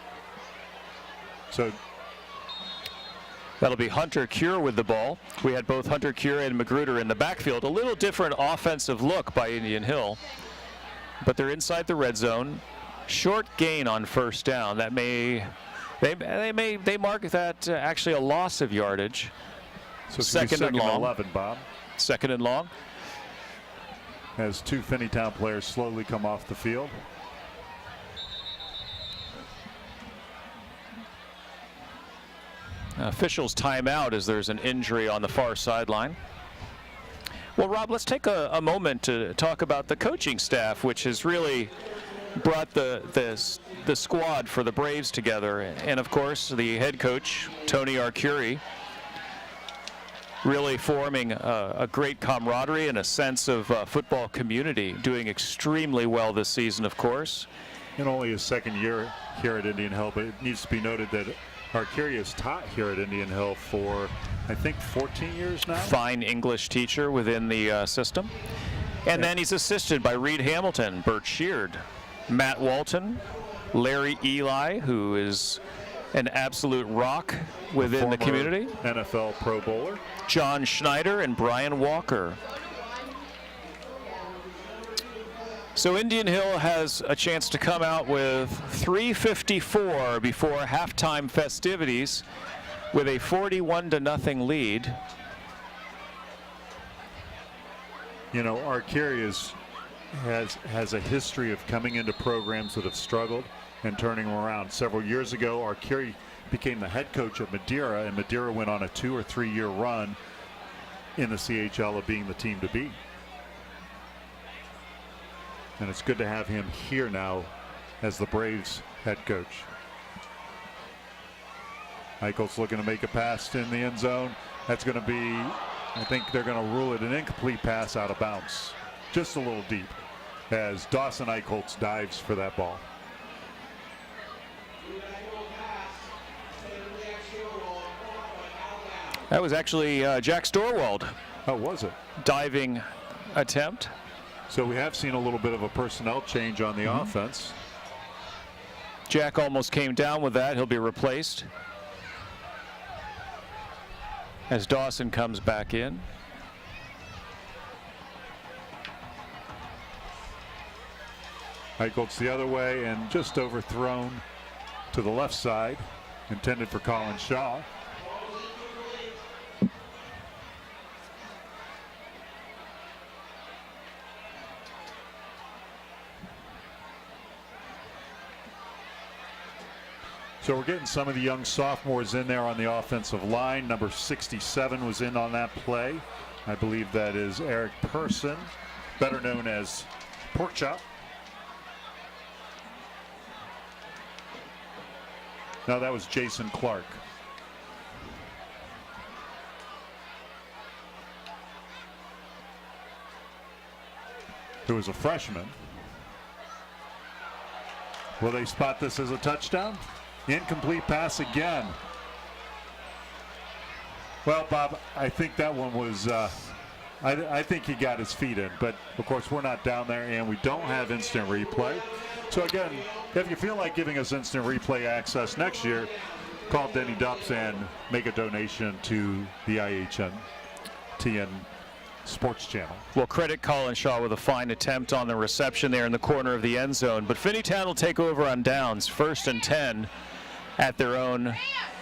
So that'll be Hunter Cure with the ball. We had both Hunter Cure and Magruder in the backfield. A little different offensive look by Indian Hill, but they're inside the red zone. Short gain on first down. That they mark that actually a loss of yardage. So it's second and long. 11, Bob. Second and long. As 2 Finneytown players slowly come off the field. Officials timeout as there's an injury on the far sideline. Well, Rob, let's take a moment to talk about the coaching staff, which has really brought the squad for the Braves together. And, of course, the head coach, Tony Arcuri, really forming a great camaraderie and a sense of football community, doing extremely well this season, of course. In only his second year here at Indian Hill, but it needs to be noted that Arcuri has taught here at Indian Hill for, I think, 14 years now. Fine English teacher within the system. And then he's assisted by Reed Hamilton, Bert Sheard, Matt Walton, Larry Eli, who is an absolute rock within the community. NFL Pro Bowler. John Schneider and Brian Walker. So Indian Hill has a chance to come out with 3:54 before halftime festivities with a 41-0 lead. You know, Arcuri has a history of coming into programs that have struggled and turning them around. Several years ago, Arcuri became the head coach at Madeira, and Madeira went on a 2 or 3 year run in the CHL of being the team to beat. And it's good to have him here now as the Braves head coach. Eichel's looking to make a pass in the end zone. That's going to be, I think they're going to rule it an incomplete pass out of bounds. Just a little deep as Dawson Eichholz dives for that ball. That was actually Jack Storwald. Oh, was it? Diving attempt. So we have seen a little bit of a personnel change on the offense. Jack almost came down with that. He'll be replaced as Dawson comes back in. Eicholz the other way and just overthrown to the left side, intended for Colin Shaw. So we're getting some of the young sophomores in there on the offensive line. Number 67 was in on that play. I believe that is Eric Person, better known as Porkchop. No, that was Jason Clark. Who was a freshman. Will they spot this as a touchdown? Incomplete pass again. Well, Bob, I think that one was, I think he got his feet in, but of course we're not down there and we don't have instant replay. So again, if you feel like giving us instant replay access next year, call Denny Dupps and make a donation to the IHN-TN Sports Channel. Well, credit Colin Shaw with a fine attempt on the reception there in the corner of the end zone, but Finneytown will take over on downs, 1st and 10 at their own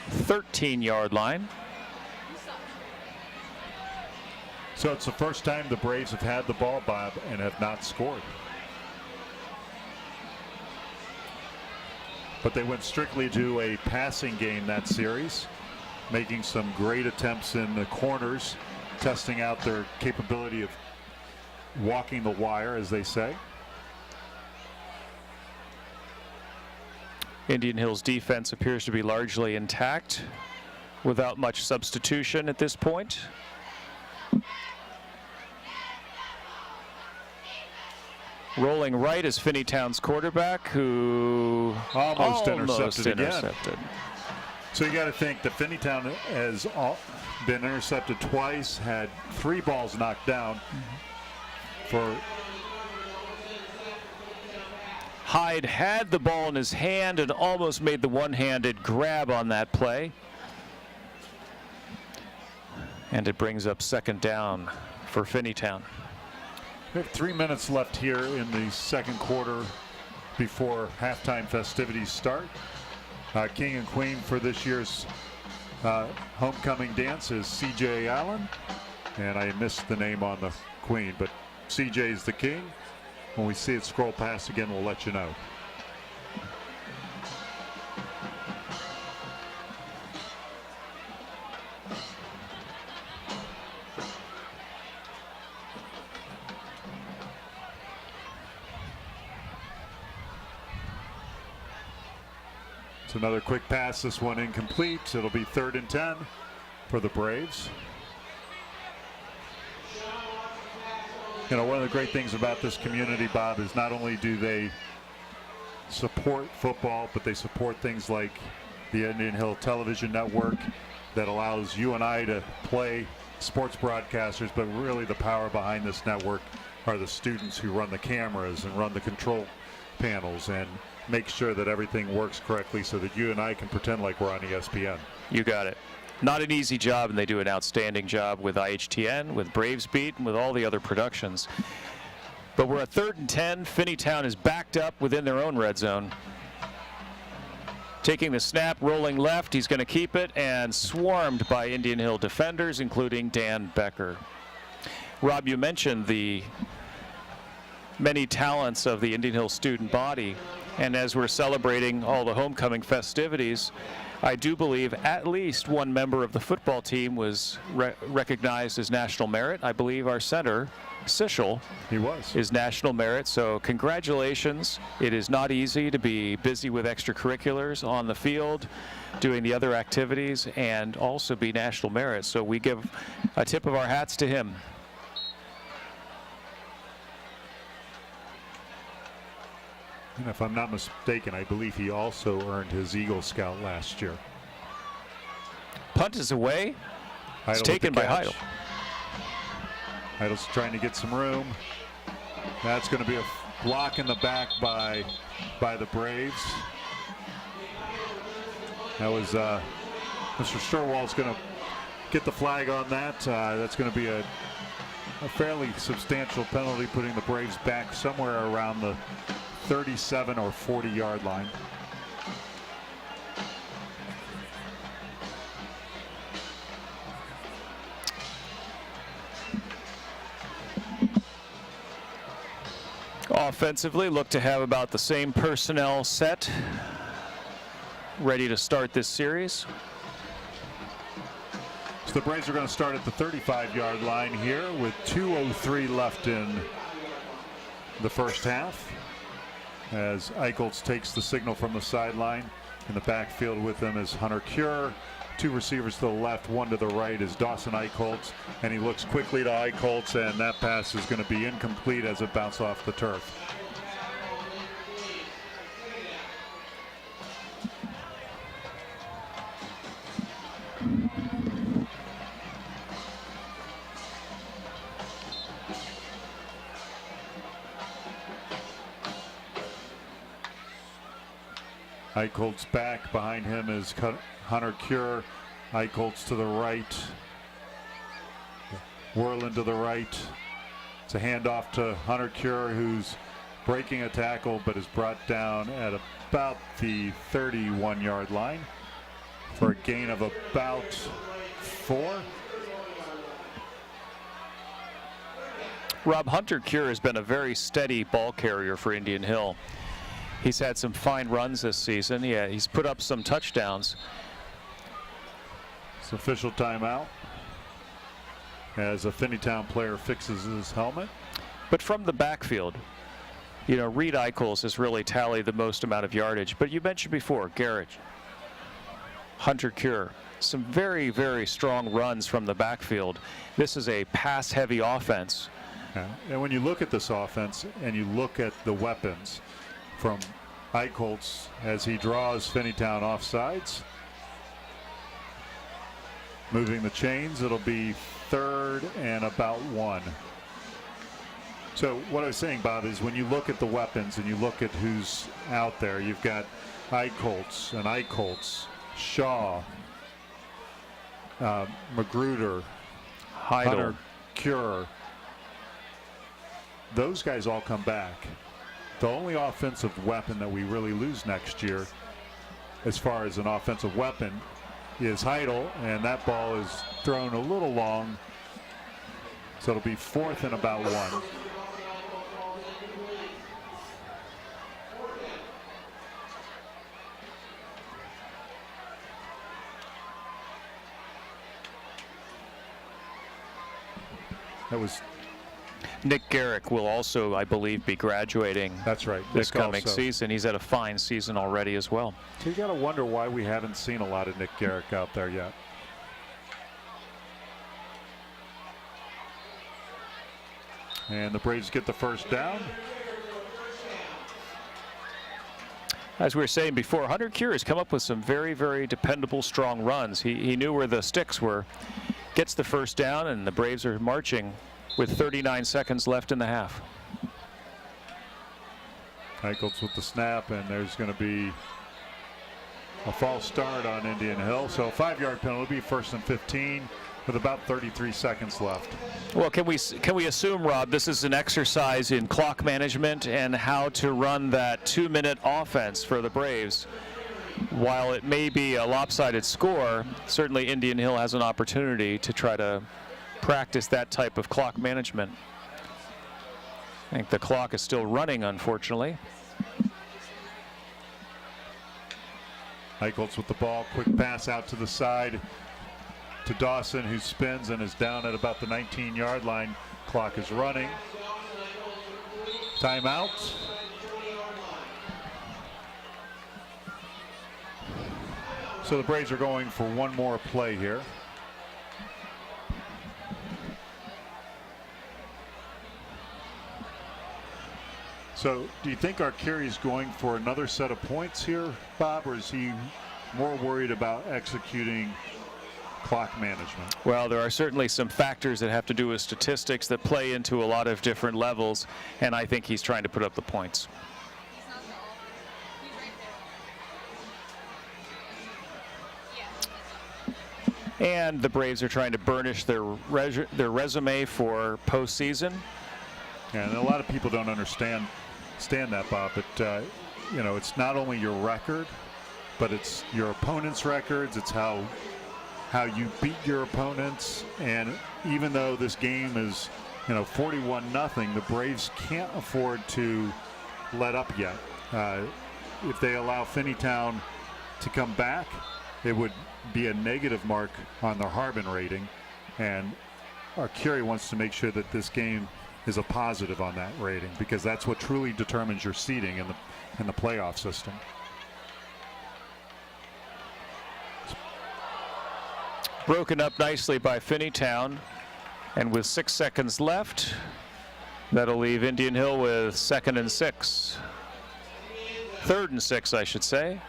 13-yard line. So it's the first time the Braves have had the ball, Bob, and have not scored. But they went strictly to a passing game that series, making some great attempts in the corners, testing out their capability of walking the wire, as they say. Indian Hill's defense appears to be largely intact without much substitution at this point. Rolling right is Finneytown's quarterback, who almost intercepted again. So you got to think that Finneytown has been intercepted twice, had 3 balls knocked down. For Hyde had the ball in his hand and almost made the one-handed grab on that play. And it brings up 2nd down for Finneytown. We have 3 minutes left here in the second quarter before halftime festivities start. King and Queen for this year's homecoming dance is CJ Allen. And I missed the name on the Queen, but CJ is the king. When we see it scroll past again, we'll let you know. It's another quick pass, this one incomplete. It'll be 3rd and 10 for the Braves. You know, one of the great things about this community, Bob, is not only do they support football, but they support things like the Indian Hill Television Network that allows you and I to play sports broadcasters, but really the power behind this network are the students who run the cameras and run the control panels and make sure that everything works correctly so that you and I can pretend like we're on ESPN. You got it. Not an easy job, and they do an outstanding job with IHTN, with Braves Beat, and with all the other productions. But we're at 3rd and 10. Finneytown is backed up within their own red zone. Taking the snap, rolling left, he's going to keep it, and swarmed by Indian Hill defenders, including Dan Becker. Rob, you mentioned the many talents of the Indian Hill student body, and as we're celebrating all the homecoming festivities, I do believe at least one member of the football team was recognized as National Merit. I believe our center, Sichel, is National Merit, so congratulations. It is not easy to be busy with extracurriculars on the field, doing the other activities, and also be National Merit, so we give a tip of our hats to him. And if I'm not mistaken, I believe he also earned his Eagle Scout last year. Punt is away. It's taken by Heidel. Heidel's trying to get some room. That's going to be a block in the back by the Braves. That was Mr. Sturwall's going to get the flag on that. That's going to be a fairly substantial penalty, putting the Braves back somewhere around the 37 or 40-yard line. Offensively, look to have about the same personnel set, ready to start this series. So the Braves are going to start at the 35-yard line here with 2:03 left in the first half, as Eicholtz takes the signal from the sideline. In the backfield with him is Hunter Cure. Two receivers to the left, one to the right is Dawson Eicholtz, and he looks quickly to Eicholtz, and that pass is going to be incomplete as it bounces off the turf. Eicholtz back. Behind him is Hunter Cure. Eicholtz to the right. Whirling to the right. It's a handoff to Hunter Cure, who's breaking a tackle but is brought down at about the 31-yard line for a gain of about 4. Rob, Hunter Cure has been a very steady ball carrier for Indian Hill. He's had some fine runs this season. Yeah, he's put up some touchdowns. It's official timeout as a Finneytown player fixes his helmet. But from the backfield, you know, Reed Eicholtz has really tallied the most amount of yardage. But you mentioned before, Garrett, Hunter Cure, some very, very strong runs from the backfield. This is a pass-heavy offense. Yeah. And when you look at this offense and you look at the weapons from Eicholtz as he draws Finneytown off sides, moving the chains, it'll be 3rd and about 1. So what I was saying, Bob, is when you look at the weapons and you look at who's out there, you've got Eicholtz, Shaw, Magruder, Heidel, Hunter Cure. Those guys all come back. The only offensive weapon that we really lose next year, as far as an offensive weapon, is Heidel, and that ball is thrown a little long, so it'll be 4th and about 1. That was Nick Garrick will also, I believe, be graduating That's right. this Nick coming also. season. He's had a fine season already as well. So you got to wonder why we haven't seen a lot of Nick Garrick out there yet. And the Braves get the first down. As we were saying before, Hunter Cure has come up with some very, very dependable, strong runs. He knew where the sticks were, gets the first down, and the Braves are marching with 39 seconds left in the half. Eichholz with the snap, and there's going to be a false start on Indian Hill. So a 5-yard penalty, first and 15 with about 33 seconds left. Well, can we assume, Rob, this is an exercise in clock management and how to run that 2-minute offense for the Braves? While it may be a lopsided score, certainly Indian Hill has an opportunity to try to practice that type of clock management. I think the clock is still running, unfortunately. Eichholz with the ball, quick pass out to the side to Dawson, who spins and is down at about the 19-yard line. Clock is running. Timeout. So the Braves are going for one more play here. So do you think Arcuri is going for another set of points here, Bob, or is he more worried about executing clock management? Well, there are certainly some factors that have to do with statistics that play into a lot of different levels, and I think he's trying to put up the points. And the Braves are trying to burnish their resume for postseason. And a lot of people don't understand that, Bob, but you know, it's not only your record, but it's your opponent's records. It's how you beat your opponents. And even though this game is, you know, 41-0, the Braves can't afford to let up yet. If they allow Finneytown to come back, it would be a negative mark on their Harbin rating. And Arcuri wants to make sure that this game is a positive on that rating, because that's what truly determines your seeding in the playoff system. Broken up nicely by Finneytown, and with 6 seconds left, that'll leave Indian Hill with 2nd and 6. 3rd and 6, I should say.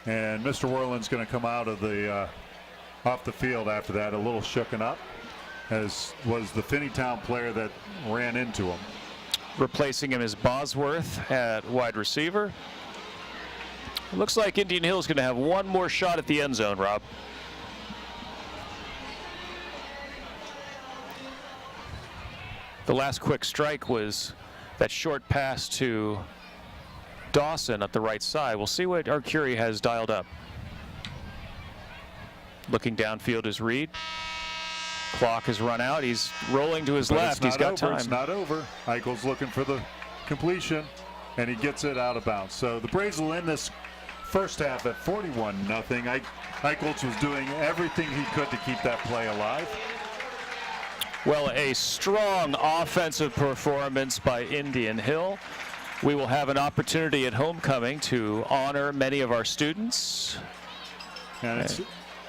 And Mr. Worland's going to come out of the off the field after that, a little shooken up, as was the Finneytown player that ran into him. Replacing him is Bosworth at wide receiver. It looks like Indian Hill is going to have one more shot at the end zone, Rob. The last quick strike was that short pass to Dawson at the right side. We'll see what Arcuri has dialed up. Looking downfield is Reed. Clock has run out. He's rolling to his left. He's got time. It's not over. Eichholz looking for the completion, and he gets it out of bounds. So the Braves will end this first half at 41-0. Eichholz was doing everything he could to keep that play alive. Well, a strong offensive performance by Indian Hill. We will have an opportunity at homecoming to honor many of our students. And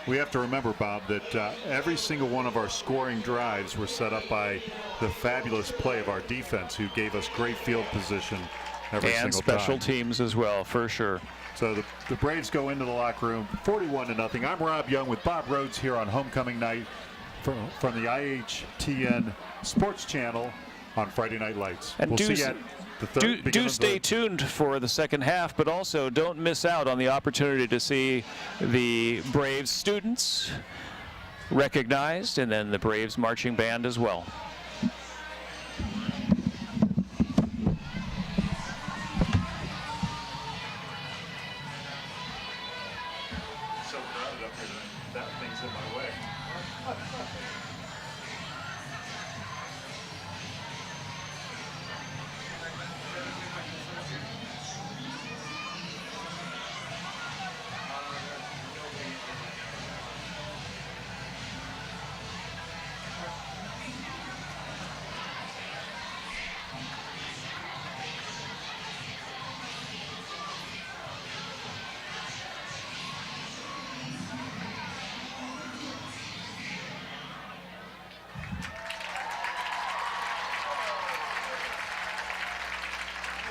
we have to remember, Bob, that every single one of our scoring drives were set up by the fabulous play of our defense, who gave us great field position every single time. And special teams as well, for sure. So the Braves go into the locker room 41-0. I'm Rob Young with Bob Rhodes here on homecoming night from the IHTN Sports Channel on Friday Night Lights. And we'll see you at the third. Do stay tuned for the second half, but also don't miss out on the opportunity to see the Braves students recognized, and then the Braves marching band as well. So crowded up here, that thing's in my way.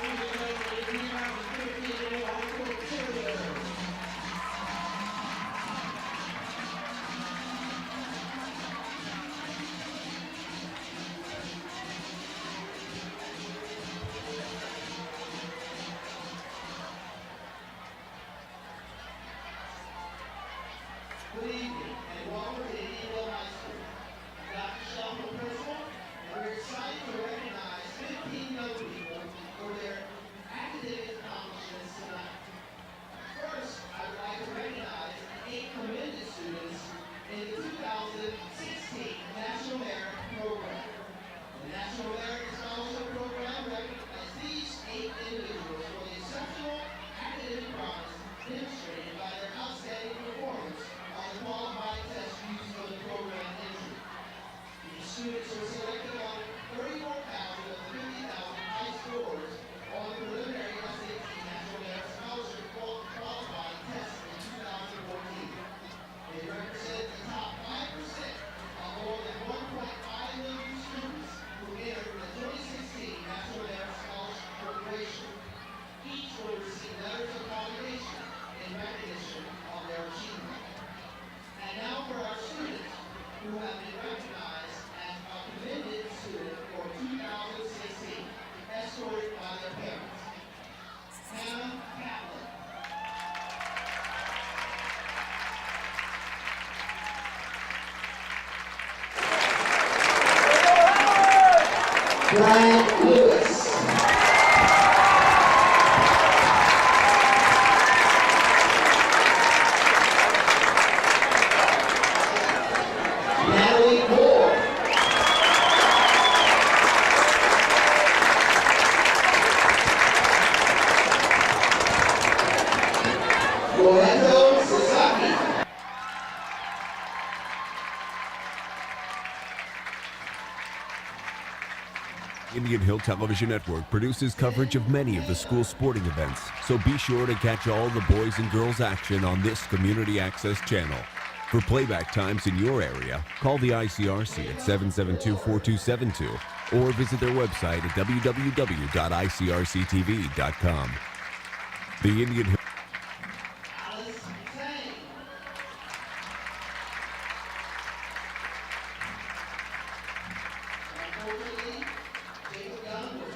Good evening and welcome to Finneytown High School. Dr. Shelton, principal, and we're excited to recognize 15 young people for their academic accomplishments tonight. First, I would like to recognize the 8 commended students in the 2016 National Merit Program. The National Merit Scholarship Program recognizes these 8 individuals for the exceptional academic promise demonstrated by their outstanding performance on the qualifying test used for the program entry. These students were selected on 34,000 of the 50,000 high scores on the preliminary SAT National Merit Scholarship qualifying test in 2014. They represent the top 5% of more than 1.5 million students who entered the 2016 National Merit Scholarship Corporation. Each will receive letters of commendation in recognition of their achievement. And now for our students who have been recognized as a commended student for 2016, escorted by their parents. Hannah Kaplan. Brian Lewis. Natalie Moore. Lorenzo Sasaki. Indian Hill Television Network produces coverage of many of the school sporting events, so be sure to catch all the boys and girls action on this community access channel. For playback times in your area, call the ICRC at 772-4272 or visit their website at www.icrctv.com. The Indian Hill Alice Zhang. Unfortunately, Jacob Young was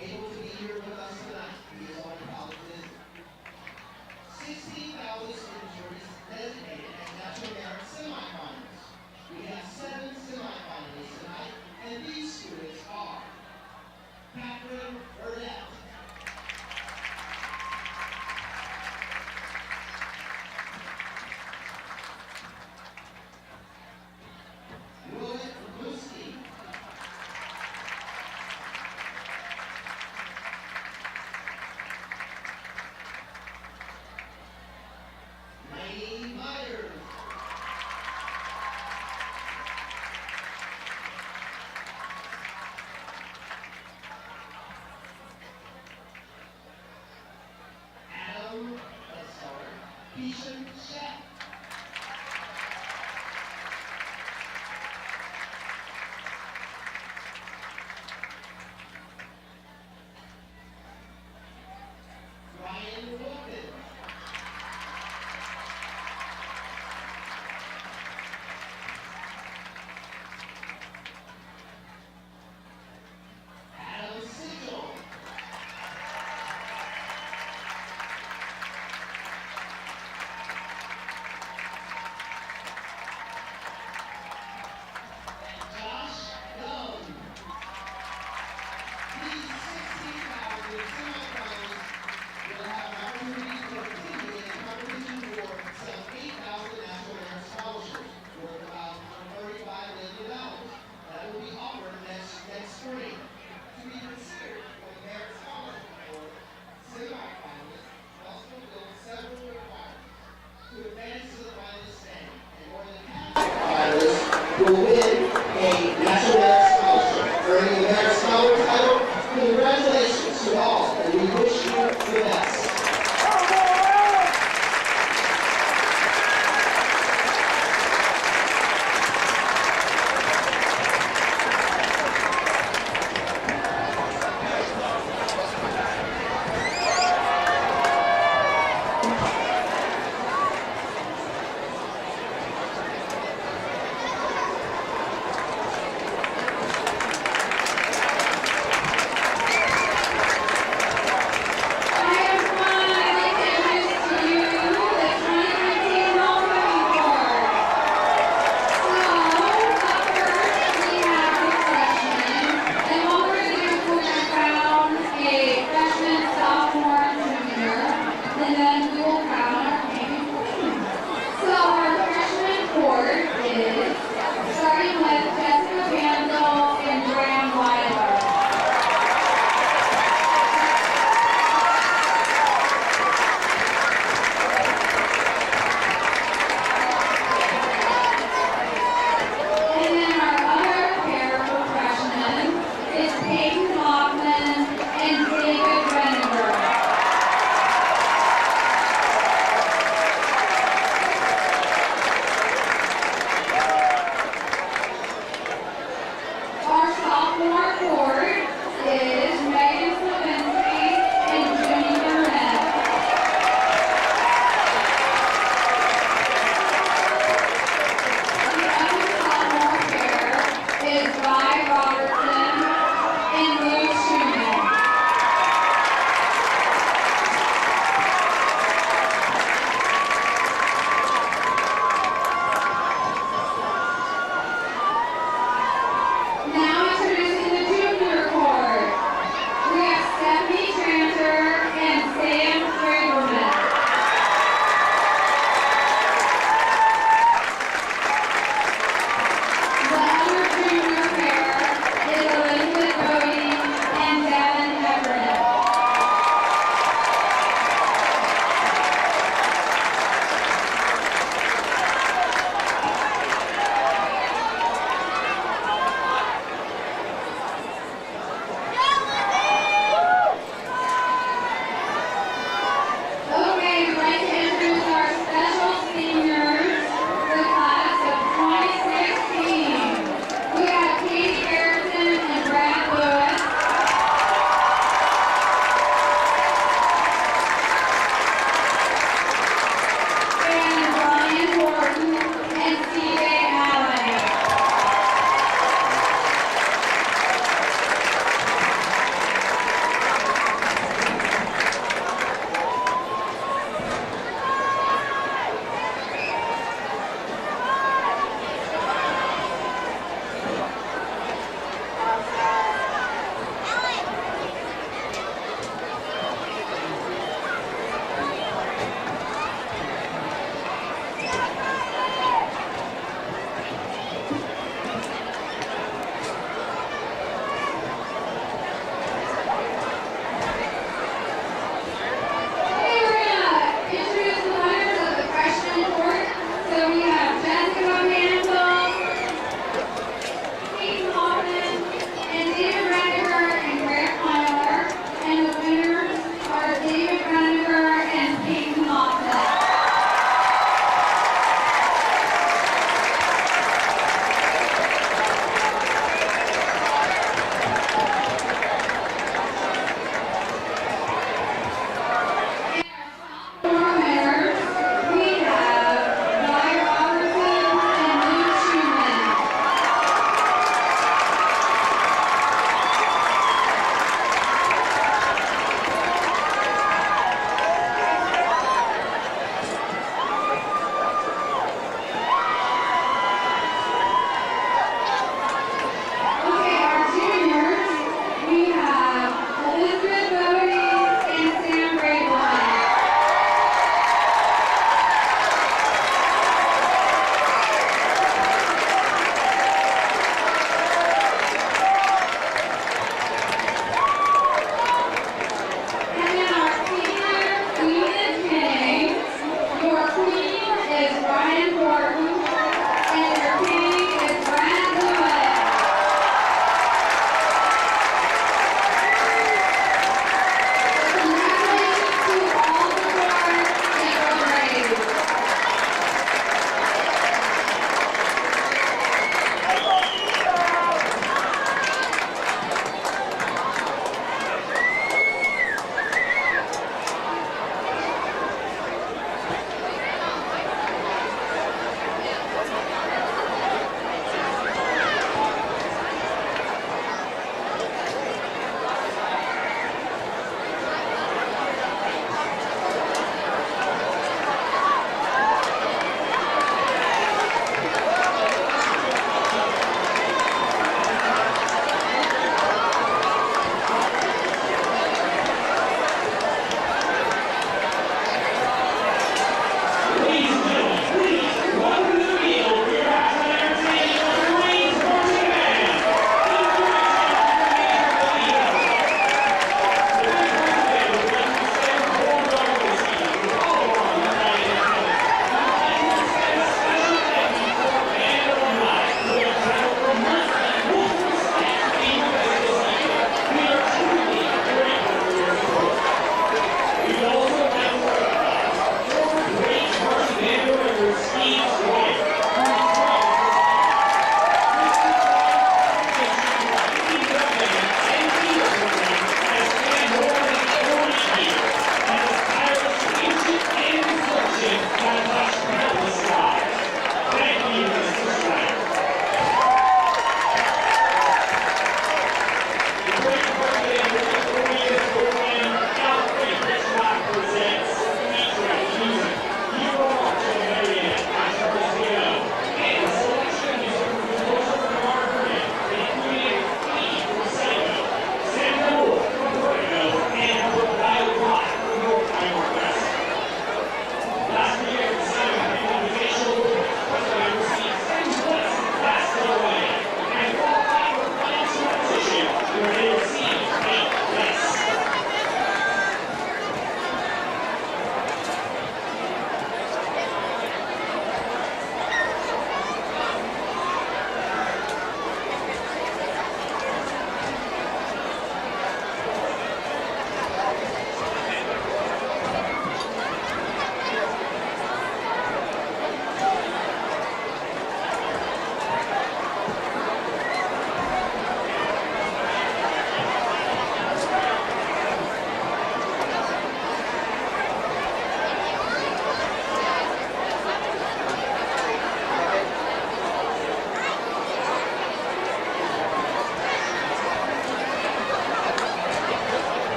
unable to be here with us tonight. He is on a college visit. 16,000 students were designated as National Merit semifinalists. We have 7 semifinalists tonight, and these students are Catherine Burnett,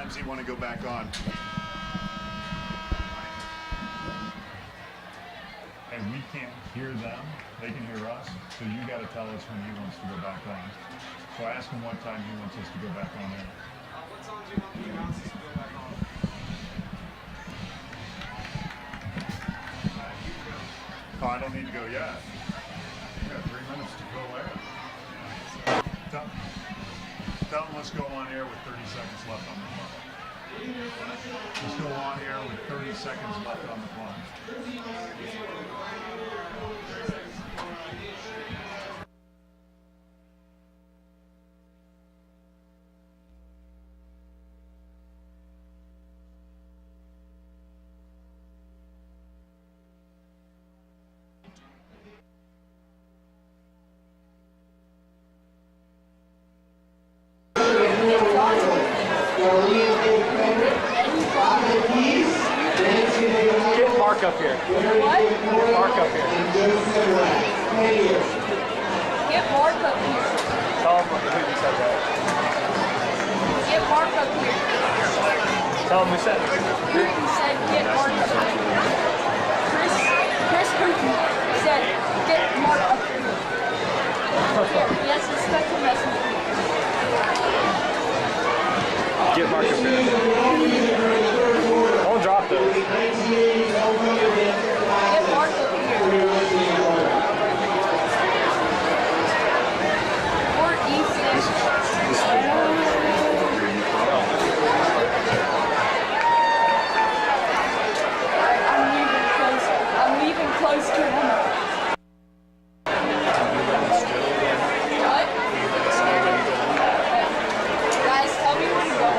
times you want to go back on? And we can't hear them. They can hear us. So you got to tell us when he wants to go back on. So ask him what time he wants us to go back on there. What time do you want the announcers to go back on? Oh, I don't need to go yet. You got 3 minutes to go there. Tell them let's go on air with 30 seconds left on the clock. Let's go on air with 30 seconds left on the clock. Get Mark up here. What? Get Mark up here. Get Mark up here. Tell him who you said that. Get Mark up here. Tell him who said it. Putin said get Mark up here. Chris Putin said get Mark up here. Yes, it's special message. Get Mark up here. Don't drop those. Get Mark up here. Or Ethan. I'm leaving close to him. What? Guys, tell me when to go on.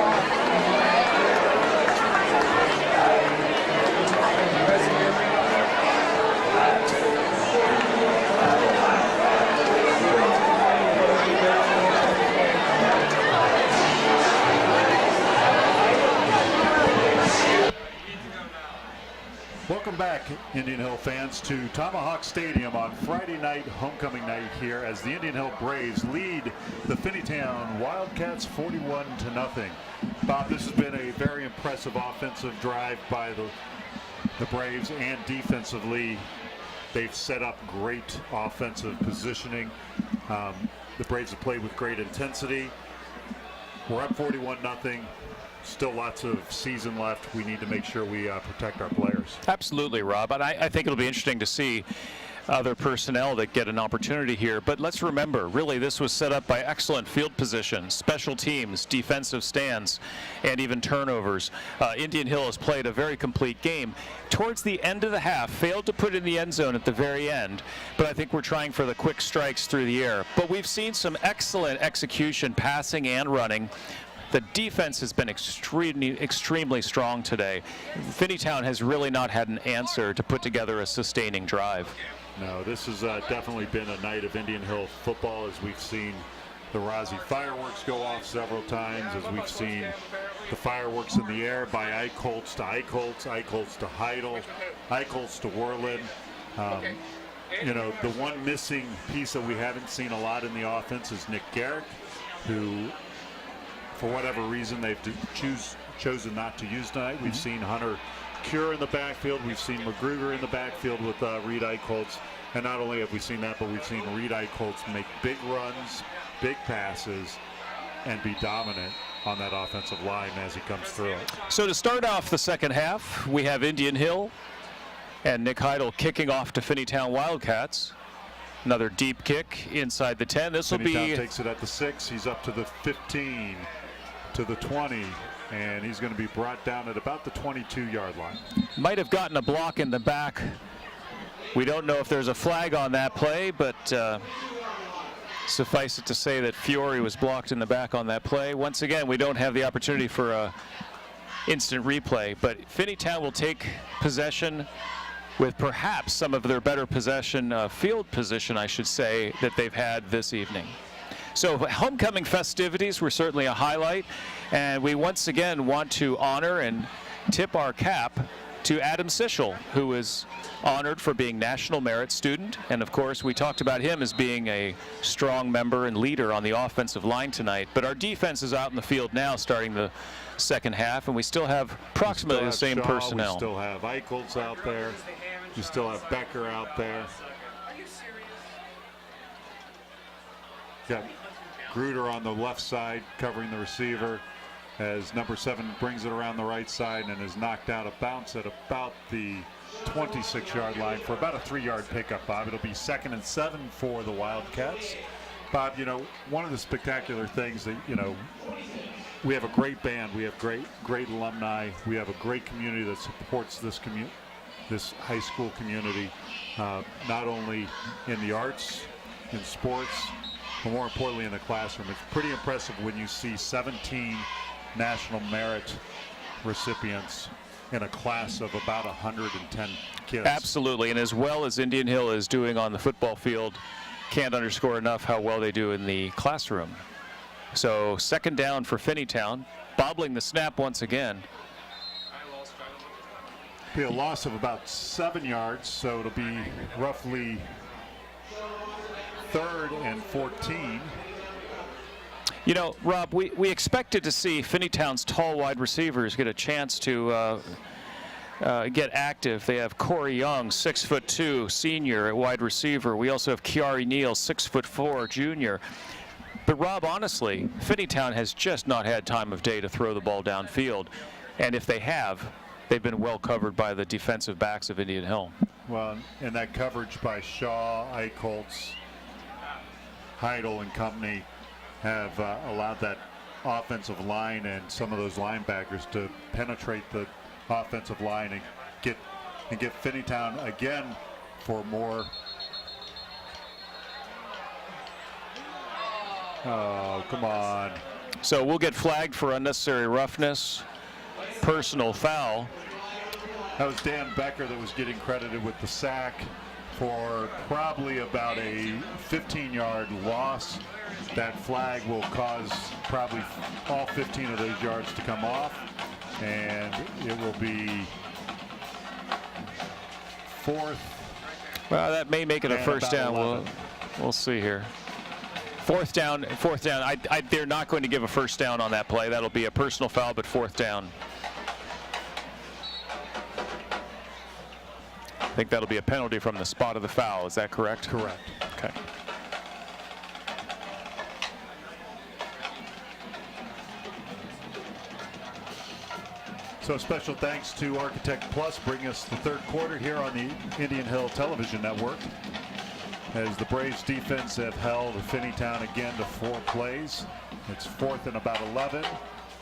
Welcome back, Indian Hill fans, to Tomahawk Stadium on Friday night, homecoming night here, as the Indian Hill Braves lead the Finneytown Wildcats 41-0. Bob, this has been a very impressive offensive drive by the Braves, and defensively, they've set up great offensive positioning. The Braves have played with great intensity. We're up 41-0. Still lots of season left. We need to make sure we protect our players. Absolutely, Rob. And I think it'll be interesting to see other personnel that get an opportunity here. But let's remember, really, this was set up by excellent field position, special teams, defensive stands, and even turnovers. Indian Hill has played a very complete game. Towards the end of the half, failed to put in the end zone at the very end, but I think we're trying for the quick strikes through the air. But we've seen some excellent execution, passing and running. The defense has been extremely strong today. Finneytown has really not had an answer to put together a sustaining drive. No, this has definitely been a night of Indian Hill football, as we've seen the Rozzy fireworks go off several times, as we've seen the fireworks in the air by Eichholz to Eichholz, Eichholz to Heidel, Eichholz to Werlin. You know, the one missing piece that we haven't seen a lot in the offense is Nick Garrick, who, for whatever reason, they've chosen not to use tonight. We've seen Hunter Cure in the backfield. We've seen Magruder in the backfield with Reed Eichholz. And not only have we seen that, but we've seen Reed Eichholz make big runs, big passes, and be dominant on that offensive line as he comes through it. So to start off the second half, we have Indian Hill and Nick Heidel kicking off to Finneytown Wildcats. Another deep kick inside the 10. This will be... Finneytown takes it at the 6. He's up to the 15, to the 20, and he's going to be brought down at about the 22-yard line. Might have gotten a block in the back. We don't know if there's a flag on that play, but suffice it to say that Fiore was blocked in the back on that play. Once again, we don't have the opportunity for a instant replay, but Finneytown will take possession with perhaps some of their better possession, field position, I should say, that they've had this evening. So homecoming festivities were certainly a highlight, and we once again want to honor and tip our cap to Adam Sichel, who is honored for being National Merit Student. And of course, we talked about him as being a strong member and leader on the offensive line tonight. But our defense is out in the field now, starting the second half, and we still have approximately the same Shaw, personnel. We still have Eichholz out there. We still have Becker out there. Got Gruder on the left side covering the receiver as number 7 brings it around the right side and is knocked out of bounds at about the 26-yard line for about a 3-yard pickup, Bob. It'll be 2nd and 7 for the Wildcats. Bob, you know, one of the spectacular things that, you know, we have a great band, we have great alumni, we have a great community that supports this high school community, not only in the arts, in sports, but more importantly in the classroom. It's pretty impressive when you see 17 National Merit recipients in a class of about 110 kids. Absolutely, and as well as Indian Hill is doing on the football field, can't underscore enough how well they do in the classroom. So 2nd down for Finneytown, bobbling the snap once again. Be a loss of about 7 yards, so it'll be roughly 3rd and 14. You know, Rob, we expected to see Finneytown's tall wide receivers get a chance to get active. They have Corey Young, 6'2", senior at wide receiver. We also have Kiari Neal, 6'4", junior. But Rob, honestly, Finneytown has just not had time of day to throw the ball downfield. And if they have, they've been well covered by the defensive backs of Indian Hill. Well, and that coverage by Shaw, Eichholz, Heidel and company have allowed that offensive line and some of those linebackers to penetrate the offensive line and get Finneytown again for more. Oh, come on. So we'll get flagged for unnecessary roughness, personal foul. That was Dan Becker that was getting credited with the sack for probably about a 15-yard loss. That flag will cause probably all 15 of those yards to come off, and it will be 4th. Well, that may make it a first down. We'll see here. 4th down. They're not going to give a first down on that play. That'll be a personal foul, but 4th down. I think that'll be a penalty from the spot of the foul. Is that correct? Correct. Okay. So special thanks to Architect Plus, bringing us the 3rd quarter here on the Indian Hill Television Network, as the Braves defense have held Finneytown again to 4 plays. It's 4th and about 11,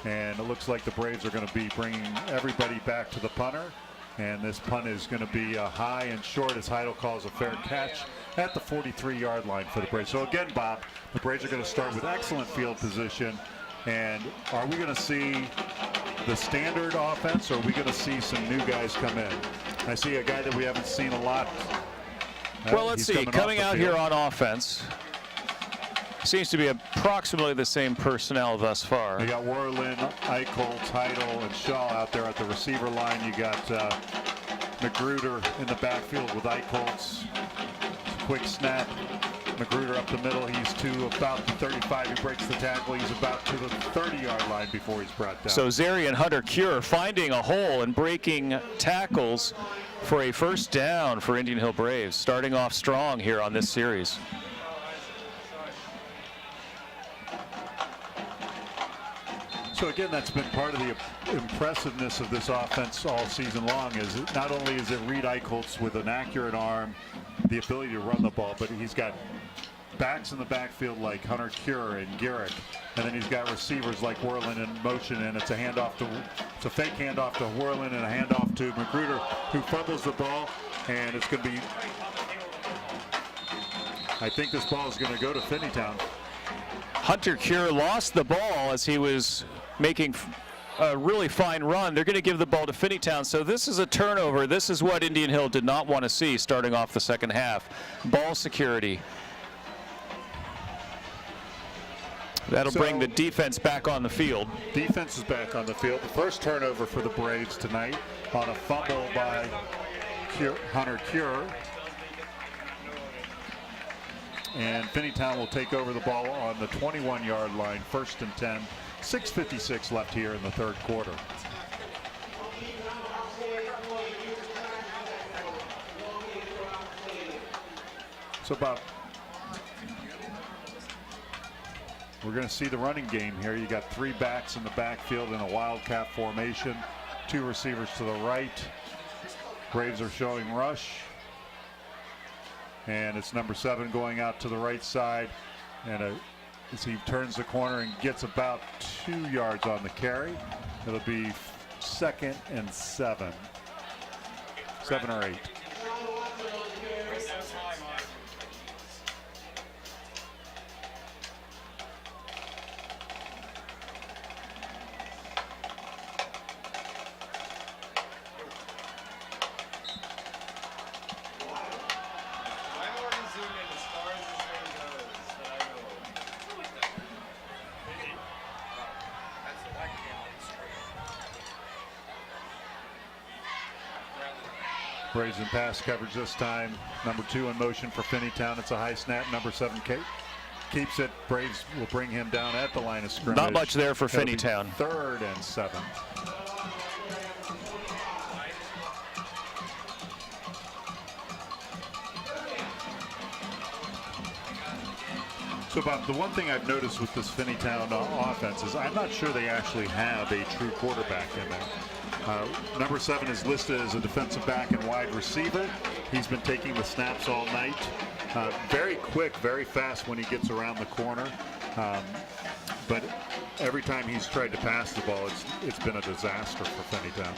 and it looks like the Braves are going to be bringing everybody back to the punter. And this punt is going to be high and short, as Heidel calls a fair catch at the 43-yard line for the Braves. So again, Bob, the Braves are going to start with excellent field position. And are we going to see the standard offense, or are we going to see some new guys come in? I see a guy that we haven't seen a lot. Well, let's see. Coming out here on offense, seems to be approximately the same personnel thus far. You got Worlin, Eichholz, Heidel, and Shaw out there at the receiver line. You got Magruder in the backfield with Eichholz. Quick snap. Magruder up the middle. He's to about the 35. He breaks the tackle. He's about to the 30-yard line before he's brought down. So Zeri and Hunter Cure finding a hole and breaking tackles for a first down for Indian Hill Braves, starting off strong here on this series. So again, that's been part of the impressiveness of this offense all season long. Is it, not only is it Reed Eichholz with an accurate arm, the ability to run the ball, but he's got backs in the backfield like Hunter Cure and Garrick, and then he's got receivers like Worlin in motion, and it's a fake handoff to Worlin and a handoff to Magruder, who fumbles the ball, and it's going to be. I think this ball is going to go to Finneytown. Hunter Cure lost the ball as he was making a really fine run. They're going to give the ball to Finneytown. So this is a turnover. This is what Indian Hill did not want to see starting off the second half. Ball security. That'll So- bring the defense back on the field. Defense is back on the field. The first turnover for the Braves tonight on a fumble by Hunter Cure. And Finneytown will take over the ball on the 21-yard line, 1st and 10. 6:56 left here in the third quarter. So Bob, we're going to see the running game here. You got 3 backs in the backfield in a wildcat formation, 2 receivers to the right. Braves are showing rush. And it's number 7 going out to the right side. And as he turns the corner and gets about 2 yards on the carry, it'll be 2nd and 7. 7 or 8. Braves in pass coverage this time. Number 2 in motion for Finneytown. It's a high snap. Number 7 keeps it. Braves will bring him down at the line of scrimmage. Not much there for It'll be Finneytown. 3rd and 7. So Bob, the one thing I've noticed with this Finneytown offense is I'm not sure they actually have a true quarterback in there. Number 7 is listed as a defensive back and wide receiver. He's been taking the snaps all night. Very quick, very fast when he gets around the corner. But every time he's tried to pass the ball, it's been a disaster for Finneytown.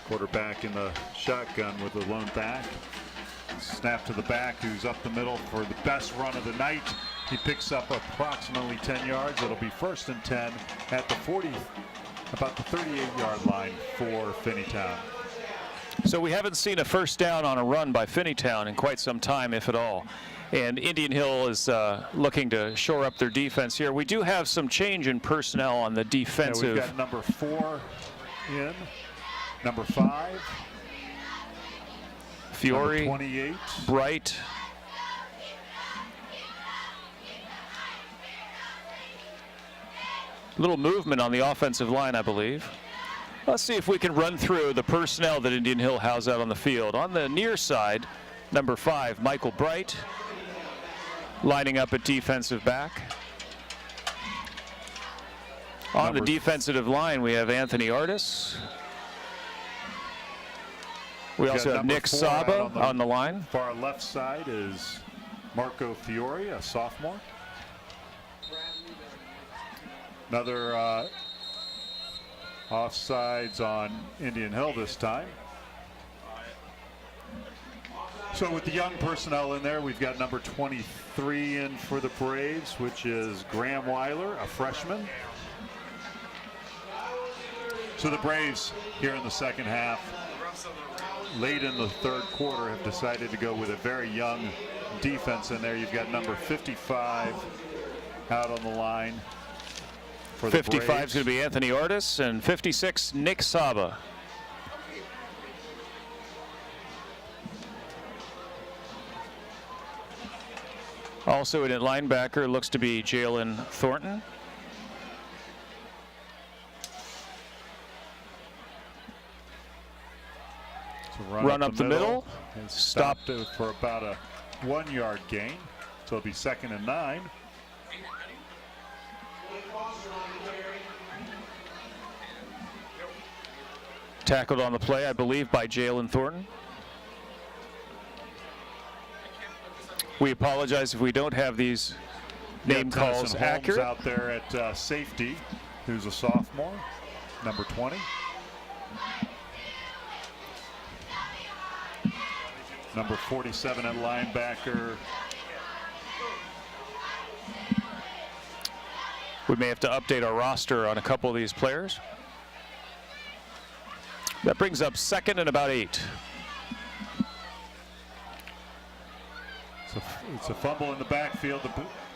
Quarterback in the shotgun with the lone back. Snap to the back, who's up the middle for the best run of the night. He picks up approximately 10 yards. It'll be 1st and 10 at the 40, about the 38-yard line for Finneytown. So we haven't seen a first down on a run by Finneytown in quite some time, if at all. And Indian Hill is looking to shore up their defense here. We do have some change in personnel on the defensive. We've got number 4 in, number 5. Fiore, 28. Bright. Little movement on the offensive line, I believe. Let's see if we can run through the personnel that Indian Hill has out on the field. On the near side, number 5, Michael Bright, lining up at defensive back. On the defensive line, we have Anthony Artis. We also have Nick Saba on the line. Far left side is Marco Fiore, a sophomore. Another offsides on Indian Hill this time. So with the young personnel in there, we've got number 23 in for the Braves, which is Graham Weiler, a freshman. So the Braves here in the second half, late in the third quarter, have decided to go with a very young defense in there. You've got number 55 out on the line for the 55 Braves. is going to be Anthony Artis, and 56, Nick Saba. Also in at linebacker looks to be Jalen Thornton. Run up the middle. And Stop. stopped it for about a 1-yard gain. So it'll be 2nd and 9. Tackled on the play, I believe, by Jalen Thornton. We apologize if we don't have these name Got calls Tennyson Holmes accurate. out there at safety, who's a sophomore, number 20. Number 47 at linebacker. We may have to update our roster on a couple of these players. That brings up 2nd and about 8. It's a fumble in the backfield.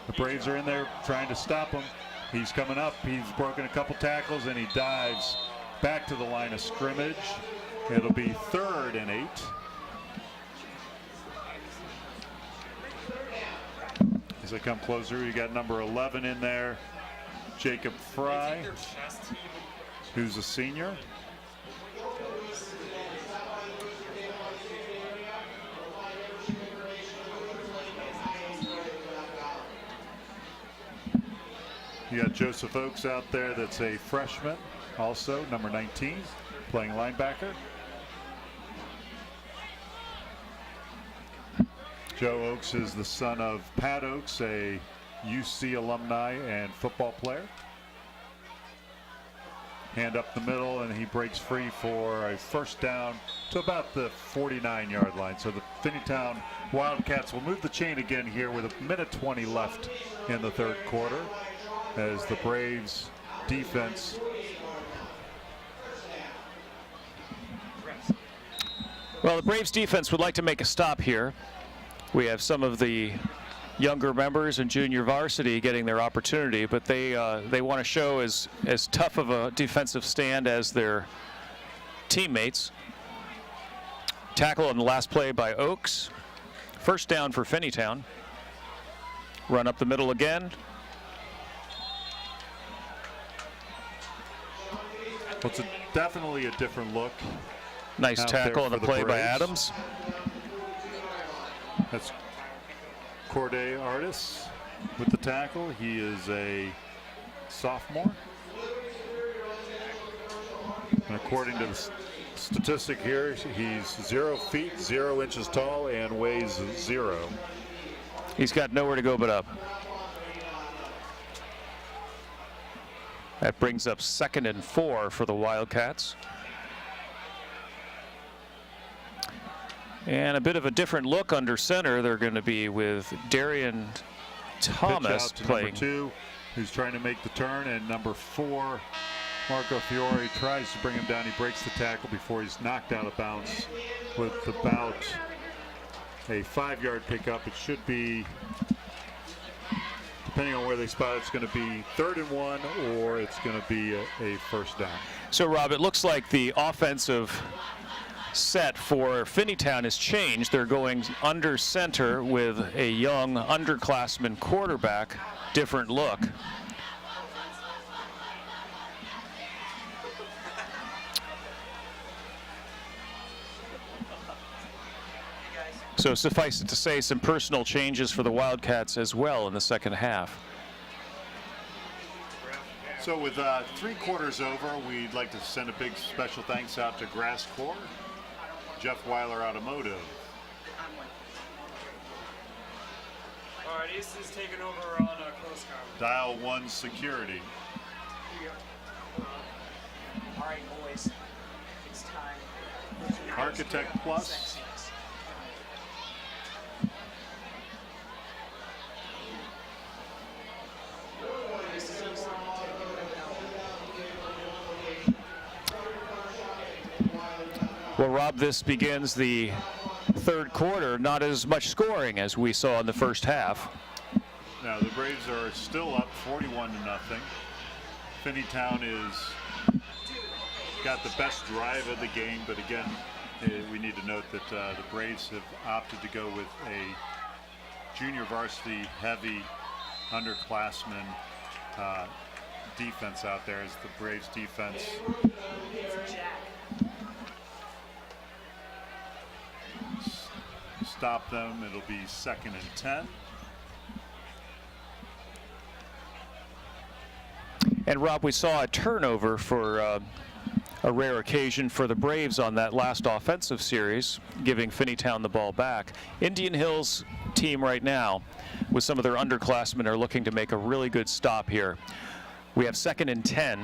The Braves are in there trying to stop him. He's coming up. He's broken a couple tackles, and he dives back to the line of scrimmage. It'll be 3rd and 8. As they come closer, you got number 11 in there, Jacob Fry, who's a senior. You got Joseph Oakes out there, that's a freshman, also number 19, playing linebacker. Joe Oakes is the son of Pat Oakes, a UC alumni and football player. Hand up the middle, and he breaks free for a first down to about the 49-yard line. So the Finneytown Wildcats will move the chain again here with 1:20 left in the 3rd quarter, as the Braves defense Well, the Braves defense would like to make a stop here. We have some of the younger members in junior varsity getting their opportunity, but they want to show as tough of a defensive stand as their teammates. Tackle on the last play by Oakes. First down for Finneytown. Run up the middle again. Well, it's definitely a different look. Nice tackle on the play by Adams. That's Corday Artis with the tackle. He is a sophomore. And according to the statistic here, he's 0 feet, 0 inches tall, and weighs 0. He's got nowhere to go but up. That brings up 2nd and 4 for the Wildcats. And a bit of a different look under center. They're going to be with Darian Thomas playing. Number 2, who's trying to make the turn, and number 4, Marco Fiore, tries to bring him down. He breaks the tackle before he's knocked out of bounds with about a 5-yard pickup. It should be, depending on where they spot it, it's going to be 3rd and 1, or it's going to be a first down. So, Rob, it looks like the offensive set for Finneytown has changed. They're going under center with a young underclassman quarterback. Different look. So suffice it to say, some personal changes for the Wildcats as well in the second half. So with 3 quarters over, we'd like to send a big special thanks out to Grass Corps, Jeff Weiler Automotive. All right, Ace is taking over on Coast Guard. Dial 1 Security. All right, boys, it's time. Architect Plus. Well, Rob, this begins the 3rd quarter. Not as much scoring as we saw in the first half. Now the Braves are still up 41-0. Finneytown is got the best drive of the game, but again, we need to note that the Braves have opted to go with a junior varsity heavy underclassmen defense out there, as the Braves defense stop them. It'll be 2nd and 10. And Rob, we saw a turnover for a rare occasion for the Braves on that last offensive series, giving Finneytown the ball back. Indian Hills team right now, with some of their underclassmen, are looking to make a really good stop here. We have 2nd and 10.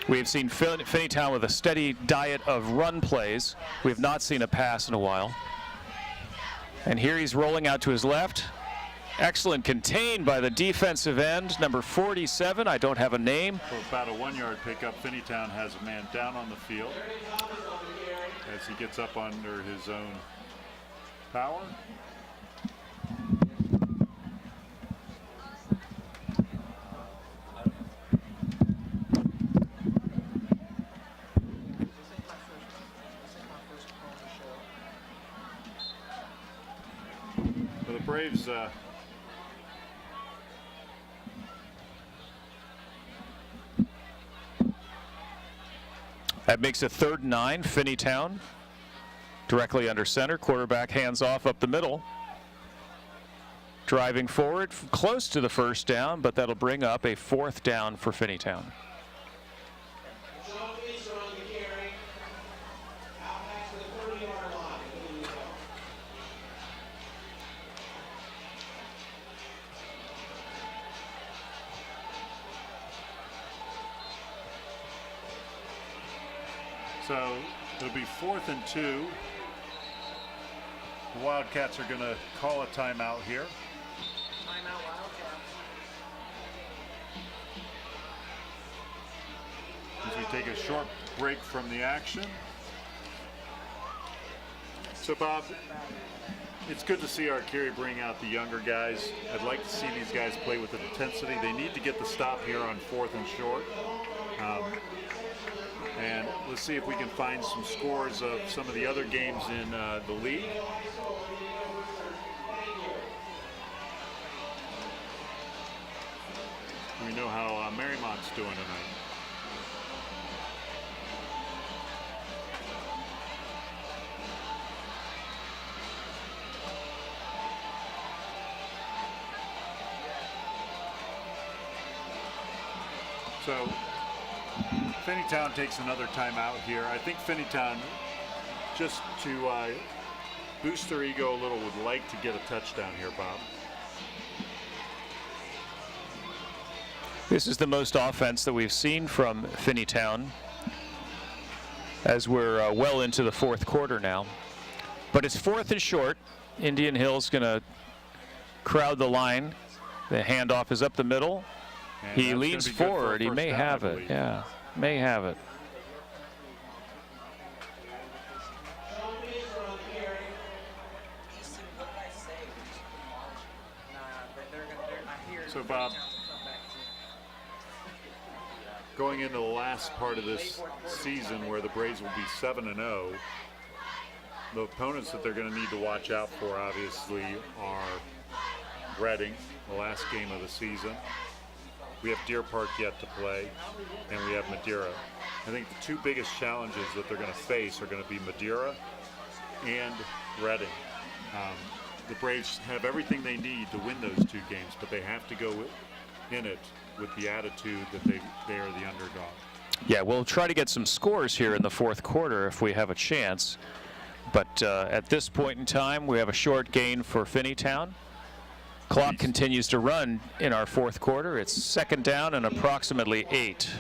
We have seen Finneytown with a steady diet of run plays. We have not seen a pass in a while. And here he's rolling out to his left. Excellent contained by the defensive end, number 47. I don't have a name. For about a 1-yard pickup, Finneytown has a man down on the field as he gets up under his own power. Braves that makes it 3rd and 9, Finneytown. Directly under center, quarterback hands off up the middle. Driving forward, close to the first down, but that'll bring up a 4th down for Finneytown. So it'll be 4th and 2. The Wildcats are going to call a timeout here. Timeout, Wildcats. As we take a short break from the action. So Bob, it's good to see Arcari bring out the younger guys. I'd like to see these guys play with intensity. They need to get the stop here on 4th and short. And let's see if we can find some scores of some of the other games in the league. We know how Mariemont's doing tonight. So Finneytown takes another timeout here. I think Finneytown, just to boost their ego a little, would like to get a touchdown here, Bob. This is the most offense that we've seen from Finneytown as we're well into the 4th quarter now. But it's 4th and short. Indian Hill's going to crowd the line. The handoff is up the middle. And he leans forward. He may have it. Yeah, may have it. So Bob, going into the last part of this season where the Braves will be 7-0, the opponents that they're going to need to watch out for obviously are Reading, the last game of the season. We have Deer Park yet to play, and we have Madeira. I think the 2 biggest challenges that they're going to face are going to be Madeira and Reading. The Braves have everything they need to win those 2 games, but they have to go in it with the attitude that they are the underdog. Yeah, we'll try to get some scores here in the 4th quarter if we have a chance. But at this point in time, we have a short gain for Finneytown. Clock continues to run in our 4th quarter. It's 2nd down and approximately 8.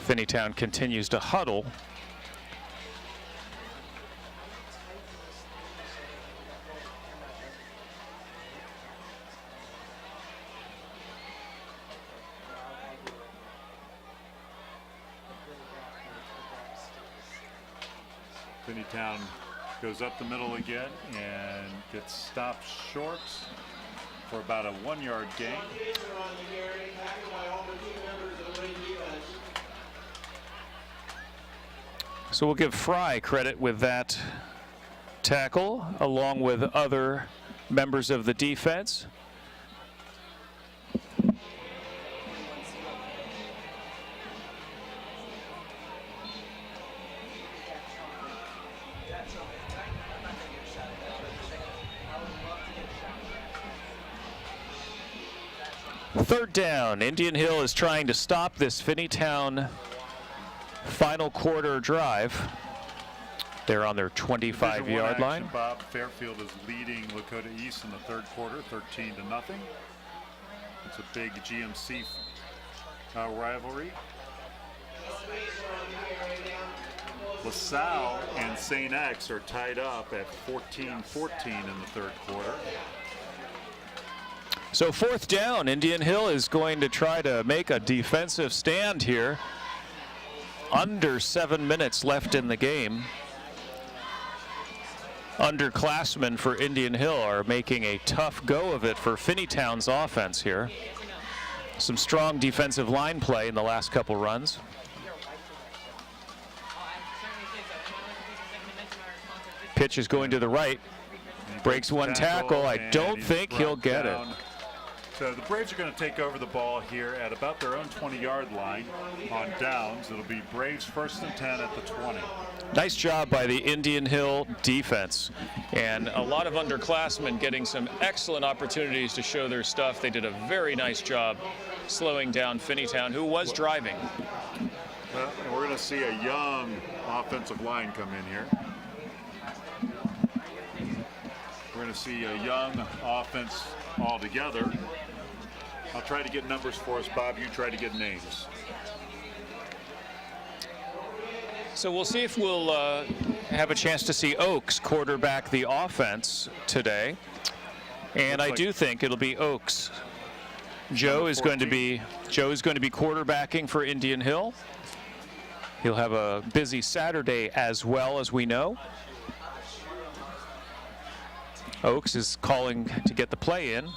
Finneytown continues to huddle. Finneytown goes up the middle again and gets stopped short for about a 1-yard gain. So we'll give Fry credit with that tackle, along with other members of the defense. Third down. Indian Hill is trying to stop this Finneytown final quarter drive. They're on their 25-yard line. Bob, Fairfield is leading Lakota East in the 3rd quarter, 13-0. It's a big GMC rivalry. LaSalle and St. X are tied up at 14-14 in the 3rd quarter. So 4th down, Indian Hill is going to try to make a defensive stand here. Under 7 minutes left in the game. underclassmen for Indian Hill are making a tough go of it for Finneytown's offense here. Some strong defensive line play in the last couple runs. Pitch is going to the right. Breaks one tackle. I don't think he'll get it. So the Braves are going to take over the ball here at about their own 20-yard line on downs. It'll be Braves 1st and 10 at the 20. Nice job by the Indian Hill defense. And a lot of underclassmen getting some excellent opportunities to show their stuff. They did a very nice job slowing down Finneytown, who was driving. Well, and we're going to see a young offensive line come in here. We're going to see a young offense altogether. I'll try to get numbers for us, Bob. You try to get names. So we'll see if we'll have a chance to see Oaks quarterback the offense today. And I do think it'll be Oaks. Joe is going to be quarterbacking for Indian Hill. He'll have a busy Saturday as well, as we know. Oaks is calling to get the play in.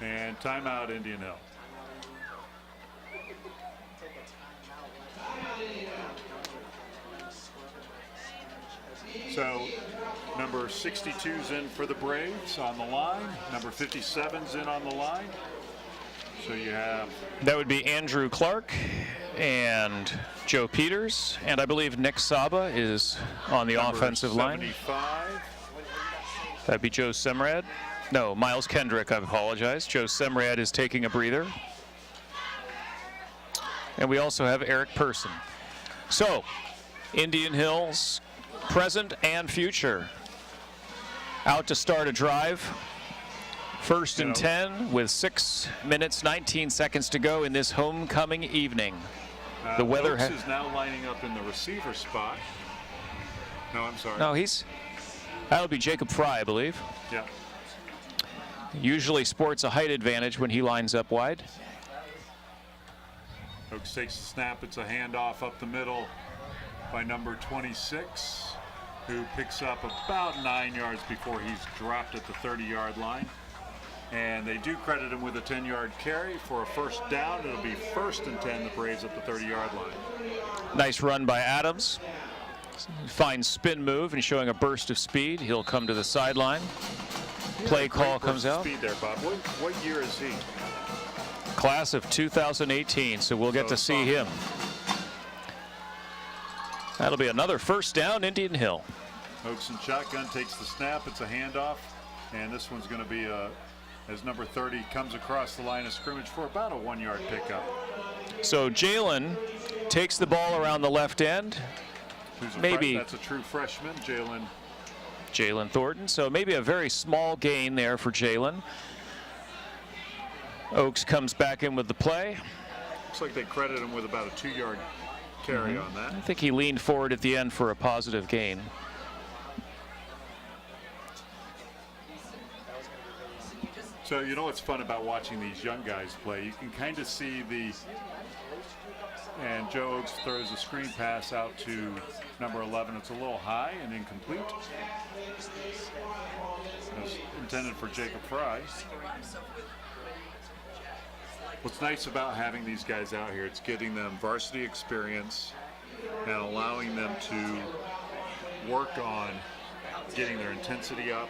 And timeout, Indian Hill. So number 62's in for the Braves on the line. Number 57's in on the line. So you have... That would be Andrew Clark and Joe Peters. And I believe Nick Saba is on the offensive line. 75. That'd be Joe Semrad. No, Miles Kendrick, I apologize. Joe Semrad is taking a breather. And we also have Eric Person. So, Indian Hill's present and future out to start a drive. 1st and 10 with 6 minutes, 19 seconds to go in this homecoming evening. The weather Oaks is now lining up in the receiver spot. No, I'm sorry. No, that'll be Jacob Fry, I believe. Yeah. Usually sports a height advantage when he lines up wide. Oaks takes the snap. It's a handoff up the middle by number 26, who picks up about 9 yards before he's dropped at the 30-yard line. And they do credit him with a 10-yard carry for a 1st down. It'll be 1st and 10, the Braves at the 30-yard line. Nice run by Adams. Fine spin move and showing a burst of speed. He'll come to the sideline. Play call comes out. Speed there, Bob. What year is he? Class of 2018, so we'll get to see him. That'll be another 1st down, Indian Hill. Oaks and shotgun takes the snap. It's a handoff, and this one's going to be as number 30 comes across the line of scrimmage for about a 1-yard pickup. So Jalen takes the ball around the left end. That's a true freshman, Jalen Thornton. So maybe a very small gain there for Jalen. Oaks comes back in with the play. Looks like they credit him with about a 2-yard carry on that. I think he leaned forward at the end for a positive gain. So you know what's fun about watching these young guys play? You can kind of see and Joe Oaks throws a screen pass out to number 11. It's a little high and incomplete. It's intended for Jacob Fry. What's nice about having these guys out here, it's getting them varsity experience and allowing them to work on getting their intensity up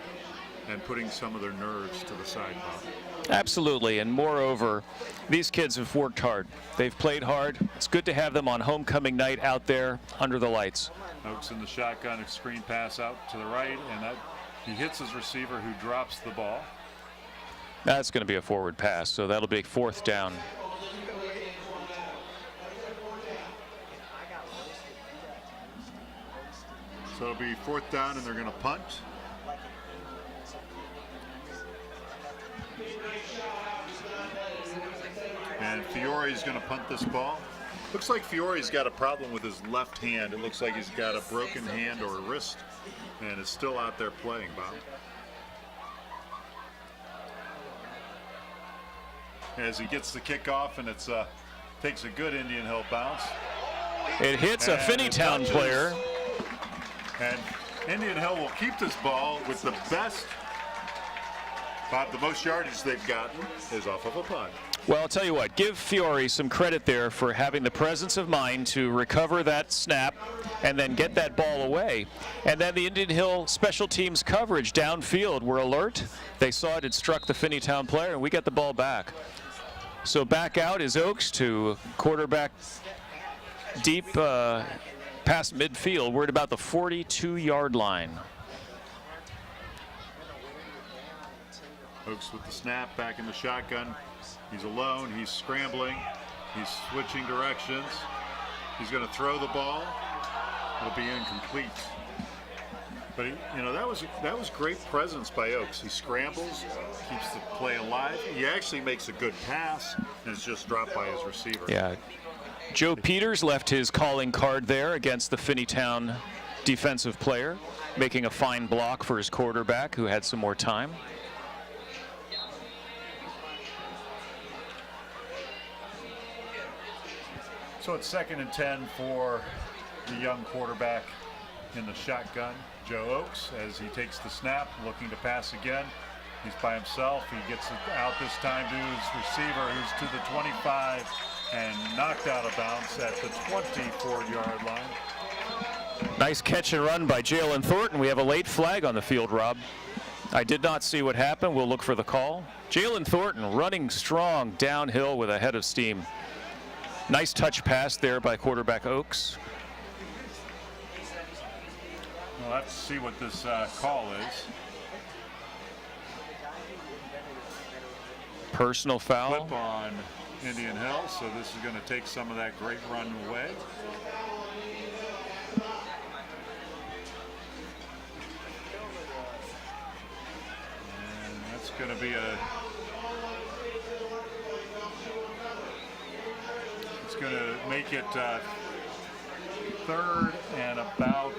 and putting some of their nerves to the side, Bob. Absolutely, and moreover, these kids have worked hard. They've played hard. It's good to have them on homecoming night out there under the lights. Oaks in the shotgun, a screen pass out to the right, and he hits his receiver who drops the ball. That's going to be a forward pass, so that'll be 4th down. So it'll be 4th down, and they're going to punt. And Fiore's going to punt this ball. Looks like Fiore's got a problem with his left hand. It looks like he's got a broken hand or a wrist, and is still out there playing, Bob. As he gets the kickoff, and it's takes a good Indian Hill bounce. It hits a Finneytown player. And Indian Hill will keep this ball with the best. Bob, the most yardage they've gotten is off of a punt. Well, I'll tell you what, give Fiore some credit there for having the presence of mind to recover that snap and then get that ball away. And then the Indian Hill special teams coverage downfield were alert. They saw it struck the Finneytown player, and we got the ball back. So back out is Oaks to quarterback deep past midfield. We're at about the 42-yard line. Oaks with the snap, back in the shotgun. He's alone, he's scrambling, he's switching directions. He's going to throw the ball. It'll be incomplete. But that was great presence by Oaks. He scrambles, keeps the play alive. He actually makes a good pass, and it's just dropped by his receiver. Yeah. Joe Peters left his calling card there against the Finneytown defensive player, making a fine block for his quarterback, who had some more time. So it's 2nd and 10 for the young quarterback in the shotgun, Joe Oaks, as he takes the snap, looking to pass again. He's by himself. He gets it out this time to his receiver, who's to the 25 and knocked out of bounds at the 24-yard line. Nice catch and run by Jalen Thornton. We have a late flag on the field, Rob. I did not see what happened. We'll look for the call. Jalen Thornton running strong downhill with a head of steam. Nice touch pass there by quarterback Oaks. We'll have to see what this call is. Personal foul. Flip on Indian Hill, so this is going to take some of that great run away. And that's going to be it's going to make it 3rd and about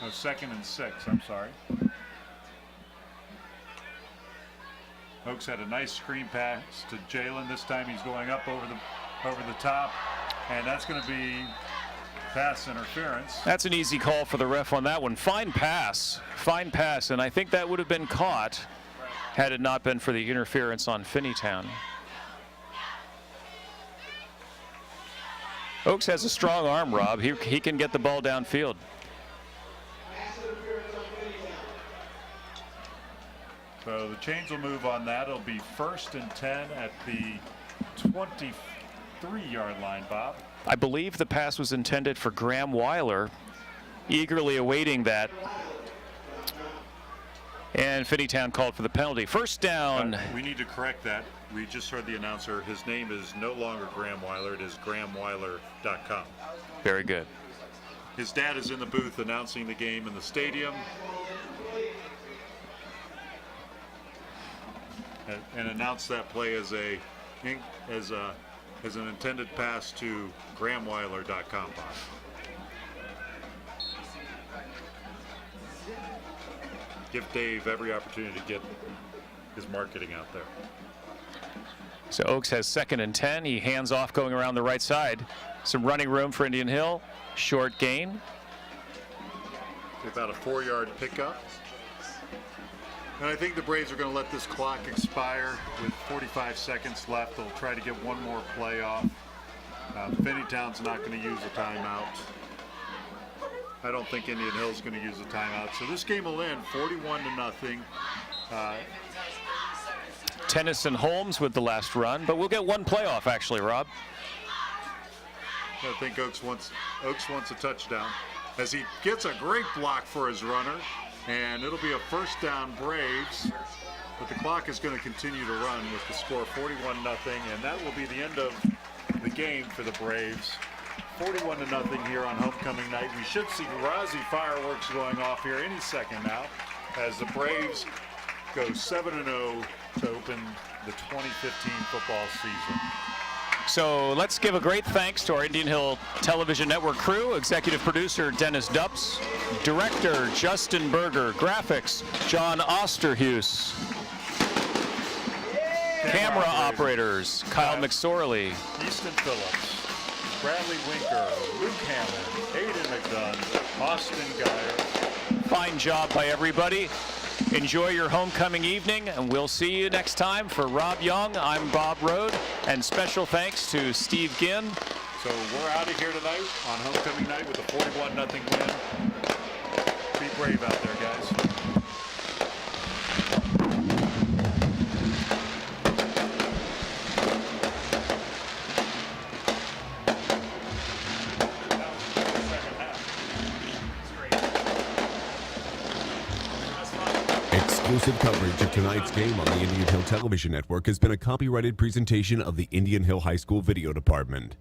2nd and 6. I'm sorry. Oaks had a nice screen pass to Jalen. This time he's going up over the top, and that's going to be pass interference. That's an easy call for the ref on that one. Fine pass, and I think that would have been caught had it not been for the interference on Finneytown. Oaks has a strong arm, Rob. He can get the ball downfield. So the chains will move on that. It'll be 1st and 10 at the 23-yard line, Bob. I believe the pass was intended for Graham Weiler, eagerly awaiting that. And Finneytown called for the penalty. First down. We need to correct that. We just heard the announcer. His name is no longer Graham Weiler. It is GrahamWeiler.com. Very good. His dad is in the booth announcing the game in the stadium. And announced that play as an intended pass to GrahamWeiler.com. Give Dave every opportunity to get his marketing out there. So Oaks has 2nd and 10. He hands off going around the right side. Some running room for Indian Hill. Short gain. About a 4-yard pickup. And I think the Braves are going to let this clock expire with 45 seconds left. They'll try to get one more play off. Finneytown's not going to use a timeout. I don't think Indian Hill's going to use a timeout. So this game will end 41-0. Tennyson Holmes with the last run, but we'll get one playoff actually, Rob. I think Oaks wants a touchdown as he gets a great block for his runner. And it'll be a 1st down Braves, but the clock is going to continue to run with the score 41-0, and that will be the end of the game for the Braves. 41-0 here on homecoming night. We should see Razi fireworks going off here any second now as the Braves go 7-0 to open the 2015 football season. So let's give a great thanks to our Indian Hill Television Network crew, executive producer Dennis Dupps, director Justin Berger, graphics John Osterhus, camera operators Kyle McSorley, Easton Phillips. Bradley Winker, Luke Hammond, Aiden McDunn, Austin Geyer. Fine job by everybody. Enjoy your homecoming evening, and we'll see you next time. For Rob Young, I'm Bob Rode, and special thanks to Steve Ginn. So we're out of here tonight on homecoming night with a 41-0 win. Be brave out there, guys. Exclusive coverage of tonight's game on the Indian Hill Television Network has been a copyrighted presentation of the Indian Hill High School Video Department.